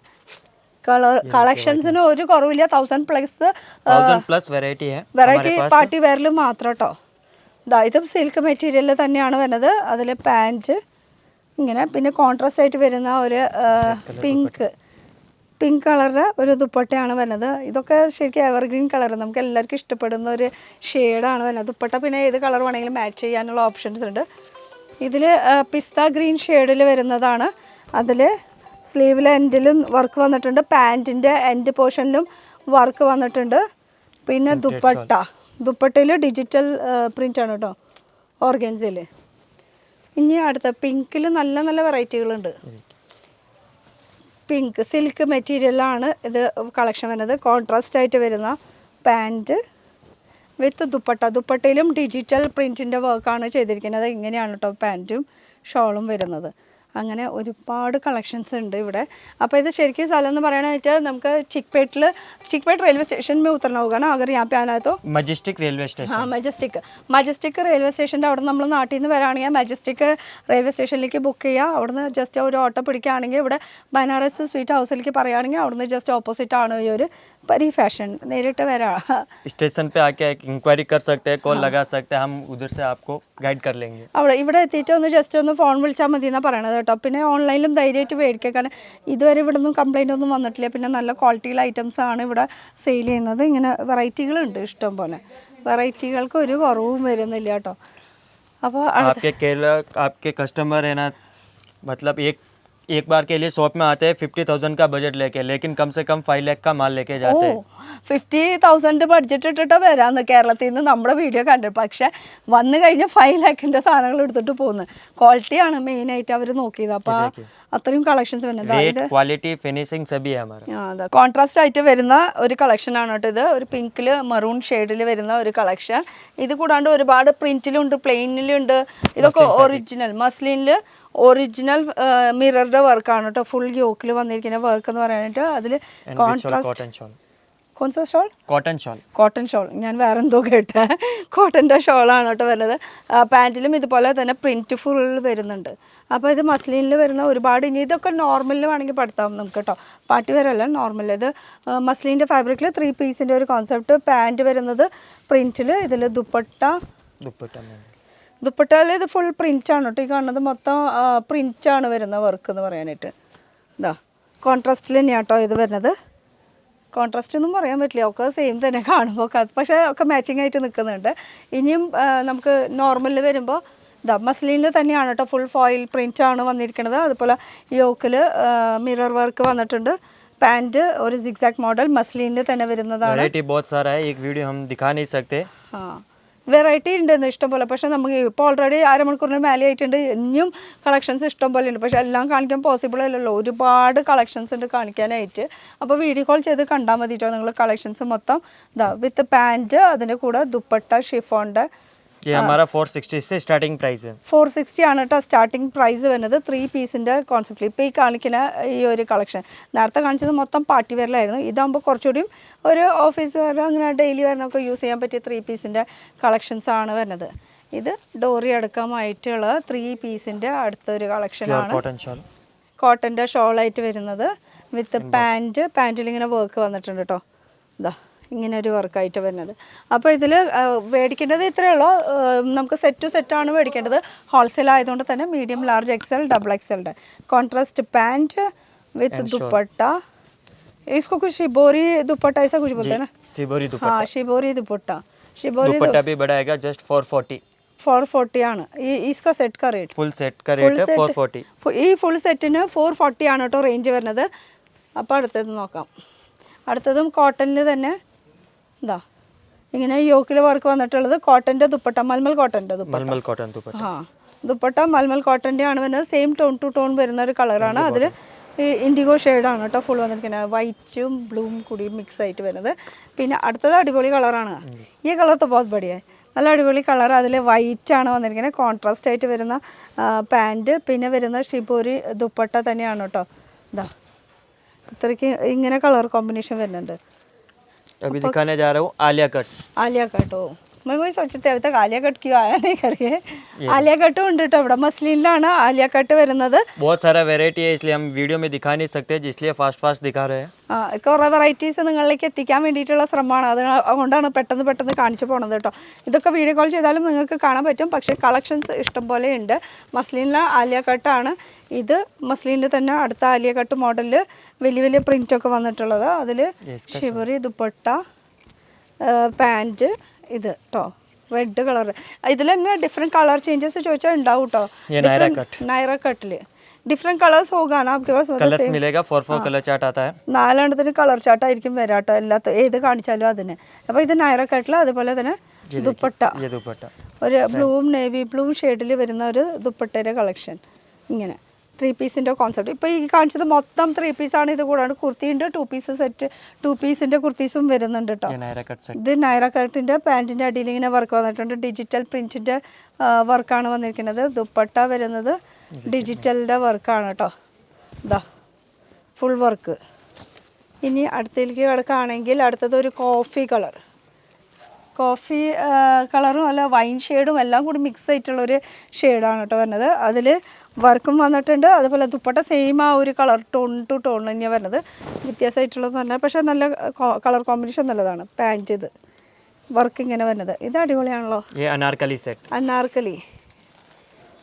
കളക്ഷൻസിന് ഒരു കുറവില്ല. 1000+ വെറൈറ്റി പാർട്ടി വെയറിൽ മാത്രം കേട്ടോ. ഇതും സിൽക്ക് മെറ്റീരിയൽ തന്നെയാണ് വരുന്നത്. അതിൽ പാൻറ്റ് ഇങ്ങനെ, പിന്നെ കോൺട്രാസ്റ്റ് ആയിട്ട് വരുന്ന ഒരു പിങ്ക് കളറിൻ്റെ ഒരു ദുപ്പട്ടയാണ് വരുന്നത്. ഇതൊക്കെ ശരിക്കും എവർഗ്രീൻ കളർ, നമുക്ക് എല്ലാവർക്കും ഇഷ്ടപ്പെടുന്ന ഒരു ഷെയ്ഡാണ് വരുന്നത്. ദുപ്പട്ട പിന്നെ ഏത് കളർ വേണമെങ്കിലും മാച്ച് ചെയ്യാനുള്ള ഓപ്ഷൻസ് ഉണ്ട്. ഇതിൽ പിസ്ത ഗ്രീൻ ഷെയ്ഡിൽ വരുന്നതാണ്. അതിൽ സ്ലീവിലെ എൻഡിലും വർക്ക് വന്നിട്ടുണ്ട്, പാൻറ്റിൻ്റെ എൻഡ് പോർഷനിലും വർക്ക് വന്നിട്ടുണ്ട്. പിന്നെ ദുപ്പട്ടയിൽ ഡിജിറ്റൽ പ്രിൻ്റാണ് കേട്ടോ, ഓർഗൻസയിൽ. ഇനി അടുത്ത പിങ്കിൽ നല്ല നല്ല വെറൈറ്റികളുണ്ട്. പിങ്ക് സിൽക്ക് മെറ്റീരിയലാണ് ഇത് കളക്ഷൻ വരുന്നത്. കോൺട്രാസ്റ്റ് ആയിട്ട് വരുന്ന പാൻറ്റ് വിത്ത് ദുപ്പട്ടയിലും ഡിജിറ്റൽ പ്രിൻറ്റിൻ്റെ വർക്കാണ് ചെയ്തിരിക്കുന്നത്. ഇങ്ങനെയാണ് കേട്ടോ പാൻറ്റും ഷോളും വരുന്നത്. അങ്ങനെ ഒരുപാട് കളക്ഷൻസ് ഉണ്ട് ഇവിടെ. അപ്പോൾ ഇത് ശരിക്കും സ്ഥലം എന്ന് പറയാനായിട്ട് നമുക്ക് चिकपेट रेलवे स्टेशन में उतरना होगा ना अगर यहाँ पे आना है तो. Majestic railway station. हाँ മജസ്റ്റിക് റെയിൽവേ സ്റ്റേഷൻ്റെ അവിടെ നമ്മൾ നാട്ടിൽ നിന്ന് വരാണെങ്കിൽ മജസ്റ്റിക് റെയിൽവേ സ്റ്റേഷനിലേക്ക് ബുക്ക് ചെയ്യുക. അവിടുന്ന് ജസ്റ്റ് ഒരു ഓട്ടോ പിടിക്കുകയാണെങ്കിൽ ഇവിടെ ബനാറസ് സ്വീറ്റ് ഹൗസിലേക്ക് പറയുകയാണെങ്കിൽ അവിടുന്ന് ജസ്റ്റ് ഓപ്പോസിറ്റ് ആണ് ഈ ഒരു പരി ഫാഷൻ. നേരിട്ട് വരാം. स्टेशन पे आके इंक्वायरी कर सकते हैं, कॉल लगा सकते हैं, हम उधर से आपको गाइड कर लेंगे. ഇവിടെ എത്തിയിട്ട് ജസ്റ്റ് ഒന്ന് ഫോൺ വിളിച്ചാൽ മതി എന്നാണ് പറയണത് കേട്ടോ. പിന്നെ ഓൺലൈനിലും ധൈര്യമായിട്ട് മേടിക്കുക, കാരണം ഇതുവരെ ഇവിടെ ഒന്നും കംപ്ലൈൻ്റ് ഒന്നും വന്നിട്ടില്ല. പിന്നെ നല്ല ക്വാളിറ്റിയുള്ള ഐറ്റംസ് ആണ് ഇവിടെ സെയിൽ ചെയ്യുന്നത്. ഇങ്ങനെ വെറൈറ്റികളുണ്ട് ഇഷ്ടം പോലെ. വെറൈറ്റികൾക്ക് ഒരു കുറവും വരുന്നില്ല കേട്ടോ. അപ്പോൾ आपके कस्टमर है ना, मतलब एक बार के लिए शॉप में आते हैं 50,000 का बजट लेके, लेकिन कम से कम 5 लाख का माल लेके जाते हैं. 50,000 ബഡ്ജറ്റ് ഇട്ടിട്ട് വരാമെന്ന് കേരളത്തിൽ നിന്ന് നമ്മുടെ വീഡിയോ കണ്ടിട്ട്. പക്ഷെ വന്നു കഴിഞ്ഞാൽ 5 ലാഖിൻ്റെ സാധനങ്ങൾ എടുത്തിട്ട് പോകുന്നത്. ക്വാളിറ്റിയാണ് മെയിനായിട്ട് അവർ നോക്കിയത്. അപ്പോൾ അത്രയും കളക്ഷൻസ് വരുന്നത്. ക്വാളിറ്റി ഫിനിഷിംഗ് സബി അതെ കോൺട്രാസ്റ്റ് ആയിട്ട് വരുന്ന ഒരു കളക്ഷനാണ് കേട്ടോ ഇത്. ഒരു പിങ്കിൽ മറൂൺ ഷെയ്ഡിൽ വരുന്ന ഒരു കളക്ഷൻ. ഇത് കൂടാണ്ട് ഒരുപാട് പ്രിന്റിലുണ്ട്, പ്ലെയിനിലുണ്ട്. ഇതൊക്കെ ഒറിജിനൽ മസ്ലിനിൽ ഒറിജിനൽ മിററുടെ വർക്കാണ് കേട്ടോ. ഫുൾ യോക്കിൽ വന്നിരിക്കുന്ന വർക്ക് എന്ന് പറയാനായിട്ട്. അതിൽ കോൺട്രാസ്റ്റ് കോട്ടൺ ഷോൾ ഞാൻ വേറെ എന്തോ കേട്ടെ. കോട്ടൻ്റെ ഷോളാണ് കേട്ടോ വരുന്നത്. പാൻറ്റിലും ഇതുപോലെ തന്നെ പ്രിൻറ്റ് ഫുൾ വരുന്നുണ്ട്. അപ്പോൾ ഇത് മസ്ലിനിൽ വരുന്ന ഒരുപാട്. ഇനി ഇതൊക്കെ നോർമലിൽ വേണമെങ്കിൽ പെടുത്താം നമുക്ക് കേട്ടോ. പാർട്ടി വെയറല്ല, നോർമൽ. ഇത് മസ്ലിൻ്റെ ഫാബ്രിക്കിൽ 3 പീസിൻ്റെ ഒരു കോൺസെപ്റ്റ്. പാൻറ്റ് വരുന്നത് പ്രിൻറ്റിൽ. ഇതിൽ ദുപ്പട്ടയിൽ ഇത് ഫുൾ പ്രിൻ്റാണ് കേട്ടോ. ഈ കാണുന്നത് മൊത്തം പ്രിൻ്റാണ് വരുന്ന വർക്ക് എന്ന് പറയാനായിട്ട്. ഇതാ കോൺട്രാസ്റ്റിൽ തന്നെയാണ് കേട്ടോ ഇത് വരുന്നത്. കോൺട്രാസ്റ്റ് ഒന്നും പറയാൻ പറ്റില്ല, ഒക്കെ സെയിം തന്നെ കാണുമ്പോൾ, പക്ഷേ ഒക്കെ മാച്ചിങ് ആയിട്ട് നിൽക്കുന്നുണ്ട്. ഇനിയും നമുക്ക് നോർമലിൽ വരുമ്പോൾ മസ്ലിനിൽ തന്നെയാണ് കേട്ടോ. ഫുൾ ഫോയിൽ പ്രിൻ്റാണ് വന്നിരിക്കുന്നത്. അതുപോലെ യോക്കിൽ മിറർ വർക്ക് വന്നിട്ടുണ്ട്. പാൻറ് ഒരു സിക്സാക് മോഡൽ മസ്ലിനിൽ തന്നെ വരുന്നതാണ്. वैरायटी बहुत सारा है, एक वीडियो हम दिखा नहीं सकते. ആ വെറൈറ്റി ഉണ്ടെന്ന് ഇഷ്ടംപോലെ. പക്ഷെ നമുക്ക് ഇപ്പോൾ ഓൾറെഡി അരമണിക്കൂറിന് മേലെ ആയിട്ടുണ്ട്. ഇനിയും കളക്ഷൻസ് ഇഷ്ടംപോലെ ഉണ്ട്. പക്ഷെ എല്ലാം കാണിക്കാൻ പോസിബിൾ അല്ലല്ലോ, ഒരുപാട് കളക്ഷൻസ് ഉണ്ട് കാണിക്കാനായിട്ട്. അപ്പോൾ വീഡിയോ കോൾ ചെയ്ത് കണ്ടാൽ മതിട്ടോ നിങ്ങൾ കളക്ഷൻസ് മൊത്തം. ഇതാ വിത്ത് പാൻറ്, അതിൻ്റെ കൂടെ ദുപ്പട്ട ഷിഫോണിൻ്റെ. ये हमारा 460 से स्टार्टिंग प्राइस है. 460 ആണ് കേട്ടോ സ്റ്റാർട്ടിങ് പ്രൈസ് വരുന്നത്. 3 പീസിൻ്റെ കോൺസെപ്റ്റിൽ ഇപ്പോൾ ഈ കാണിക്കുന്ന ഈ ഒരു കളക്ഷൻ, നേരത്തെ കാണിച്ചത് മൊത്തം പാർട്ടി വെയറിലായിരുന്നു. ഇതാകുമ്പോൾ കുറച്ചുകൂടിയും ഒരു ഓഫീസ് വെയർ അങ്ങനെ ഡെയിലി വെയറിനൊക്കെ യൂസ് ചെയ്യാൻ പറ്റിയ 3 പീസിൻ്റെ കളക്ഷൻസ് ആണ് വരുന്നത്. ഇത് ഡോറി അടക്കമായിട്ടുള്ള 3 പീസിൻ്റെ അടുത്തൊരു കളക്ഷനാണ്. कॉटन शॉल, കോട്ടൻ്റെ ഷോളായിട്ട് വരുന്നത് വിത്ത് പാൻറ്. പാൻറ്റിൽ ഇങ്ങനെ വർക്ക് വന്നിട്ടുണ്ട് കേട്ടോ. ഇതാ ഇങ്ങനെ ഒരു വർക്കായിട്ട് വരുന്നത്. അപ്പോൾ ഇതിൽ മേടിക്കേണ്ടത് ഇത്രയേ ഉള്ളൂ. നമുക്ക് സെറ്റ് ടു സെറ്റാണ് മേടിക്കേണ്ടത്. ഹോൾസെയിൽ ആയതുകൊണ്ട് തന്നെ മീഡിയം, ലാർജ്, എക്സൽ, ഡബിൾ എക്സലിൻ്റെ കോൺട്രാസ്റ്റ് पैंट विथ दुपट्टा. इसको कुछ शिबोरी दुपट्टा ऐसा कुछ बोलते हैं ना? शिबोरी दुपट्टा. हाँ शिबोरी दुपट्टा. शिबोरी दुपट्टा भी बड़ा आएगा, जस्ट 440. 440 ആണ് इसका सेट का रेट. फुल सेट का रेट है 440. ഈ ഫുൾ സെറ്റിന് 440 ആണ് കേട്ടോ റേഞ്ച് വരുന്നത്. അപ്പോൾ അടുത്തത് നോക്കാം. അടുത്തതും കോട്ടണിൽ തന്നെ ഇതാ ഇങ്ങനെ യോക്കിൽ വർക്ക് വന്നിട്ടുള്ളത്. കോട്ടൻ്റെ ദുപ്പട്ട, മൽമൽ കോട്ടൻ്റെ ദുപ്പട്ട. मलमल कॉटन दुपट्टा. ആ ദുപ്പട്ട മൽമൽ കോട്ടൻ്റെ ആണ് വരുന്നത്. സെയിം ടോൺ ടു ടോൺ വരുന്ന ഒരു കളറാണ്. അതിൽ ഈ ഇൻഡിഗോ ഷെയ്ഡാണ് കേട്ടോ ഫുൾ വന്നിരിക്കുന്നത്. വൈറ്റും ബ്ലൂവും കൂടി മിക്സ് ആയിട്ട് വരുന്നത്. പിന്നെ അടുത്തത് അടിപൊളി കളറാണ്. ഈ കളർ तो बहुत बढ़िया है, നല്ല അടിപൊളി കളർ. അതിൽ വൈറ്റ് ആണ് വന്നിരിക്കുന്നത്. കോൺട്രാസ്റ്റ് ആയിട്ട് വരുന്ന പാൻറ്, പിന്നെ വരുന്ന ഷിബോരി ദുപ്പട്ട തന്നെയാണ് കേട്ടോ. ഇതാ ഇത്രയ്ക്ക് ഇങ്ങനെ കളർ കോമ്പിനേഷൻ വരുന്നുണ്ട്. अभी दिखाने जा रहा हूँ आलिया कट. आलिया कट हो, मैं वही सोच रही थी अभी तक आलिया कट क्यों आया नहीं करके. आलिया कट ഉണ്ട് കേട്ടോ. ഇവിടെ മസ്ലിനിലാണ് ആലിയ കട്ട് വരുന്നത്. बहुत सारा वेराइटी है, इसलिए हम वीडियो में दिखा नहीं सकते, इसलिए फास्ट दिखा रहे हैं. കുറേ വെറൈറ്റീസ് നിങ്ങളിലേക്ക് എത്തിക്കാൻ വേണ്ടിയിട്ടുള്ള ശ്രമമാണ്. അതുകൊണ്ടാണ് പെട്ടെന്ന് കാണിച്ചു പോണത് കേട്ടോ. ഇതൊക്കെ വീഡിയോ കോൾ ചെയ്താലും നിങ്ങൾക്ക് കാണാൻ പറ്റും. പക്ഷേ കളക്ഷൻസ് ഇഷ്ടം പോലെ ഉണ്ട്. മസ്ലിനിലെ ആലിയ കട്ടാണ് ഇത്. മസ്ലിനിൽ തന്നെ അടുത്ത ആലിയ കട്ട് മോഡലിൽ വലിയ പ്രിൻ്റൊക്കെ വന്നിട്ടുള്ളത്. അതിൽ ഷിവറി ദുപ്പട്ട, പാൻറ്, ഇത് കേട്ടോ റെഡ് കളർ. ഇതിൽ തന്നെ ഡിഫറെൻറ്റ് കളർ ചേഞ്ചസ് ചോദിച്ചാൽ ഉണ്ടാവും കേട്ടോ. നൈറ കട്ടിൽ ഡിഫറെൻറ്റ് കളേഴ്സ് होगा आपके पास? कलर्स मिलेगा, 4 कलर चार्ट आता है. 4 കളർ ചാർട്ടായിരിക്കും വരാട്ടോ എല്ലാത്ത ഏത് കാണിച്ചാലും അതിന്. അപ്പോൾ ഇത് നൈറ കട്ടിൽ. അതുപോലെ തന്നെ ദുപ്പട്ട, ഒരു ബ്ലൂവും നേവി ബ്ലൂ ഷെയ്ഡിൽ വരുന്ന ഒരു ദുപ്പട്ടയുടെ കളക്ഷൻ. ഇങ്ങനെ 3 പീസിൻ്റെ കോൺസെപ്റ്റ്. ഇപ്പോൾ ഈ കാണിച്ചത് മൊത്തം 3 പീസാണ്. ഇത് കൂടാണ്ട് കുർത്തിയുണ്ട്, 2 പീസ് സെറ്റ്, 2 പീസിൻ്റെ കുർത്തീസും വരുന്നുണ്ട് കേട്ടോ. ഇത് നൈറ കട്ടിൻ്റെ പാൻറ്റിൻ്റെ അടിയിൽ ഇങ്ങനെ വർക്ക് വന്നിട്ടുണ്ട്. ഡിജിറ്റൽ പ്രിൻറ്റിൻ്റെ വർക്കാണ് വന്നിരിക്കുന്നത്. ദുപ്പട്ട വരുന്നത് ഡിജിറ്റലിൻ്റെ വർക്കാണ് കേട്ടോ. ഇതാ ഫുൾ വർക്ക്. ഇനി അടുത്തേക്ക് കിടക്കുകയാണെങ്കിൽ അടുത്തത് ഒരു കോഫി കളറും അല്ല വൈൻ ഷെയ്ഡും എല്ലാം കൂടി മിക്സ് ആയിട്ടുള്ളൊരു ഷെയ്ഡാണ് കേട്ടോ വരുന്നത്. അതിൽ വർക്കും വന്നിട്ടുണ്ട്. അതുപോലെ ദുപ്പട്ട സെയിം ആ ഒരു കളർ ടോൺ ടു ടോൺ തന്നെയാണ് വരുന്നത്. വ്യത്യാസമായിട്ടുള്ളത് പറഞ്ഞാൽ പക്ഷേ നല്ല കളർ കോമ്പിനേഷൻ നല്ലതാണ്. പാൻറ്റ് ഇത് വർക്ക് ഇങ്ങനെ വരുന്നത്. ഇത് അടിപൊളിയാണല്ലോ.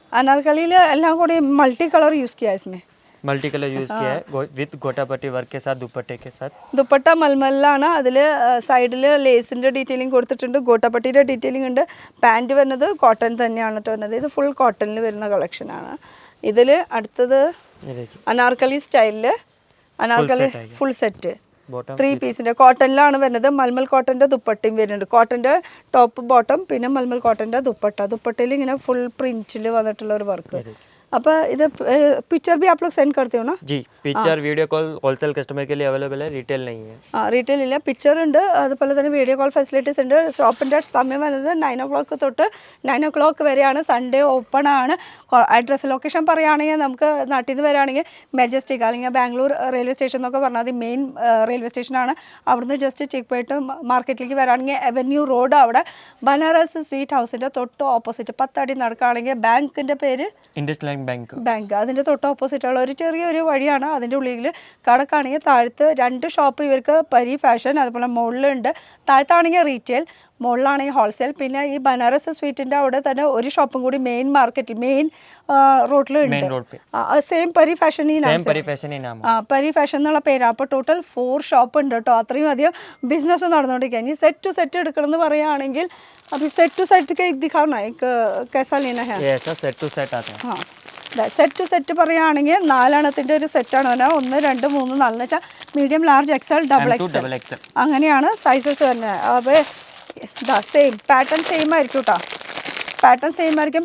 अनारकली എല്ലാം കൂടി മൾട്ടി കളർ യൂസ് किया इसमें. मल्टी कलर यूज किया है विद गोटापट्टी वर्क के साथ, दुपट्टे के साथ. ദുപ്പട്ട മൽമലാണ്. അതിൽ സൈഡിൽ ലേസിൻ്റെ ഡീറ്റെയിലിംഗ് കൊടുത്തിട്ടുണ്ട്, ഗോട്ടാപ്പട്ടിയുടെ ഡീറ്റെയിലിംഗ് ഉണ്ട്. പാൻറ് വരുന്നത് കോട്ടൺ തന്നെയാണ് കേട്ടോ വരുന്നത്. ഇത് ഫുൾ കോട്ടണിൽ വരുന്ന കളക്ഷനാണ്. ഇതിൽ അടുത്തത് അനാർക്കലി സ്റ്റൈലിൽ അനാർക്കലി ഫുൾ സെറ്റ് 3 പീസിൻ്റെ കോട്ടണിലാണ് വരുന്നത്. മൽമൽ കോട്ടൻ്റെ ദുപ്പട്ടയും വരുന്നുണ്ട്. കോട്ടൻ്റെ ടോപ്പ് ബോട്ടം, പിന്നെ മൽമൽ കോട്ടൻ്റെ ദുപ്പട്ടയിൽ ഇങ്ങനെ ഫുൾ പ്രിന്റിൽ വന്നിട്ടുള്ള ഒരു വർക്ക്. അപ്പോൾ ഇത് पिक्चर भी आप लोग सेंड करते हो ना? जी, picture video call wholesale customer के लिए अवेलेबल है, रिटेल नहीं है. റീറ്റെയിൽ ഇല്ല, പിക്ചർ ഉണ്ട്. അതുപോലെ തന്നെ വീഡിയോ കോൾ ഫെസിലിറ്റീസ് ഉണ്ട്. ഷോപ്പിൻ്റെ സമയം വരുന്നത് 9 o'clock തൊട്ട് 9 o'clock വരെയാണ്. സൺഡേ ഓപ്പൺ ആണ്. അഡ്രസ്സ് ലൊക്കേഷൻ പറയുകയാണെങ്കിൽ നമുക്ക് നാട്ടിൽ നിന്ന് വരികയാണെങ്കിൽ മെജസ്റ്റിക് അല്ലെങ്കിൽ ബാംഗ്ലൂർ റെയിൽവേ സ്റ്റേഷൻ എന്നൊക്കെ പറഞ്ഞാൽ അത് മെയിൻ റെയിൽവേ സ്റ്റേഷനാണ്. അവിടുന്ന് ജസ്റ്റ് ചെക്ക് പോയിട്ട് മാർക്കറ്റിലേക്ക് വരികയാണെങ്കിൽ അവന്യൂ റോഡ് അവിടെ ബനാറസ് സ്വീറ്റ് ഹൗസിൻ്റെ തൊട്ട് ഓപ്പോസിറ്റ് 10 അടി നടക്കുകയാണെങ്കിൽ ബാങ്കിൻ്റെ പേര് ഇൻഡസ്ലൈൻ ബാങ്ക്. അതിൻ്റെ തൊട്ട് ഓപ്പോസിറ്റുള്ള ഒരു ചെറിയൊരു വഴിയാണ്. അതിൻ്റെ ഉള്ളിൽ കടക്കാണെങ്കിൽ താഴത്ത് 2 ഷോപ്പ് ഇവർക്ക് പരി ഫാഷൻ, അതുപോലെ മുകളിലുണ്ട്. താഴത്താണെങ്കിൽ റീറ്റെയിൽ, മുകളിലാണെങ്കിൽ ഹോൾസെയിൽ. പിന്നെ ഈ ബനാറസ് സ്വീറ്റിൻ്റെ അവിടെ തന്നെ ഒരു ഷോപ്പും കൂടി മെയിൻ മാർക്കറ്റ് മെയിൻ റോഡിലുണ്ട്. സെയിം പരി ഫാഷൻ പരി ഫാഷൻ എന്നുള്ള പേരാണ്. അപ്പോൾ ടോട്ടൽ 4 ഷോപ്പ് ഉണ്ട് കേട്ടോ. അത്രയും അധികം ബിസിനസ് നടന്നുകൊണ്ടിരിക്കുക. ഇനി സെറ്റ് ടു സെറ്റ് എടുക്കണം എന്ന് പറയുകയാണെങ്കിൽ अभी सेट टू सेट के दिखाओ ना, एक कैसा लेना है. ये ऐसा सेट टू सेट आता है. हाँ സെറ്റ് ടു സെറ്റ് പറയുകയാണെങ്കിൽ 4 എണ്ണത്തിൻ്റെ ഒരു സെറ്റാണ് പറഞ്ഞാൽ 1 2 3 4 എന്ന് വെച്ചാൽ medium large XL double Excel അങ്ങനെയാണ് സൈസസ് തന്നെ. അപ്പോൾ ഇതാ സെയിം പാറ്റേൺ സെയിം ആയിരിക്കും കേട്ടോ, പാറ്റേൺ സെയിം ആയിരിക്കും.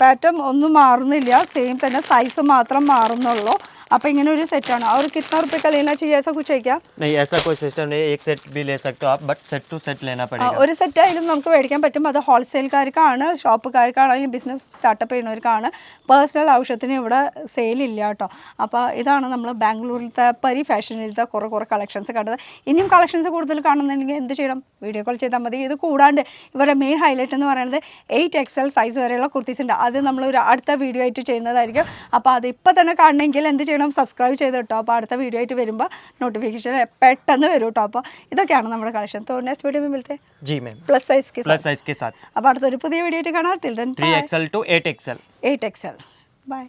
പാറ്റേൺ ഒന്നും മാറുന്നില്ല, സെയിം തന്നെ, സൈസ് മാത്രം മാറുന്നുള്ളൂ. അപ്പോൾ ഇങ്ങനെ ഒരു സെറ്റാണ്. और कितना रुपए का लेना चाहिए ऐसा कुछ है क्या? नहीं ऐसा कोई सिस्टम नहीं, एक सेट भी ले सकते हो आप, बट सेट टू सेट लेना पड़ेगा. ഒരു സെറ്റ് ആയാലും നമുക്ക് മേടിക്കാൻ പറ്റും. അത് ഹോൾസെയിൽക്കാർക്കാണ്, ഷോപ്പുകാർക്കാണ്, അല്ലെങ്കിൽ ബിസിനസ് സ്റ്റാർട്ടപ്പ് ചെയ്യുന്നവർക്കാണ്. പേഴ്സണൽ ആവശ്യത്തിന് ഇവിടെ സെയിലില്ല കേട്ടോ. അപ്പോൾ ഇതാണ് നമ്മൾ ബാംഗ്ലൂരിലത്തെ പരി ഫാഷനിലത്തെ കുറേ കളക്ഷൻസ് കണ്ടത്. ഇനിയും കളക്ഷൻസ് കൂടുതൽ കാണുന്നുണ്ടെങ്കിൽ എന്ത് ചെയ്യണം? വീഡിയോ കോൾ ചെയ്താൽ മതി. ഇത് കൂടാണ്ട് ഇവരുടെ മെയിൻ ഹൈലൈറ്റ് എന്ന് പറയുന്നത് 8XL സൈസ് വരെയുള്ള കുർത്തീസ് ഉണ്ട്. അത് നമ്മളൊരു അടുത്ത വീഡിയോ ആയിട്ട് ചെയ്യുന്നതായിരിക്കും. അപ്പോൾ അത് ഇപ്പോൾ തന്നെ കാണണമെങ്കിൽ എന്ത് ചെയ്യണം? സബ്സ്ക്രൈബ് ചെയ്ത് കേട്ടോ. അപ്പോൾ അടുത്ത വീഡിയോ ആയിട്ട് വരുമ്പോൾ നോട്ടിഫിക്കേഷൻ പെട്ടെന്ന് വരും കേട്ടോ. അപ്പോൾ ഇതൊക്കെയാണ് നമ്മുടെ കളക്ഷൻ. तो नेक्स्ट वीडियो में मिलते हैं जी मैम, प्लस साइज के साथ. അപ്പോൾ അടുത്തൊരു പുതിയ വീഡിയോ ആയിട്ട് കാണാം. Till then 3XL to 8XL. 8XL. By.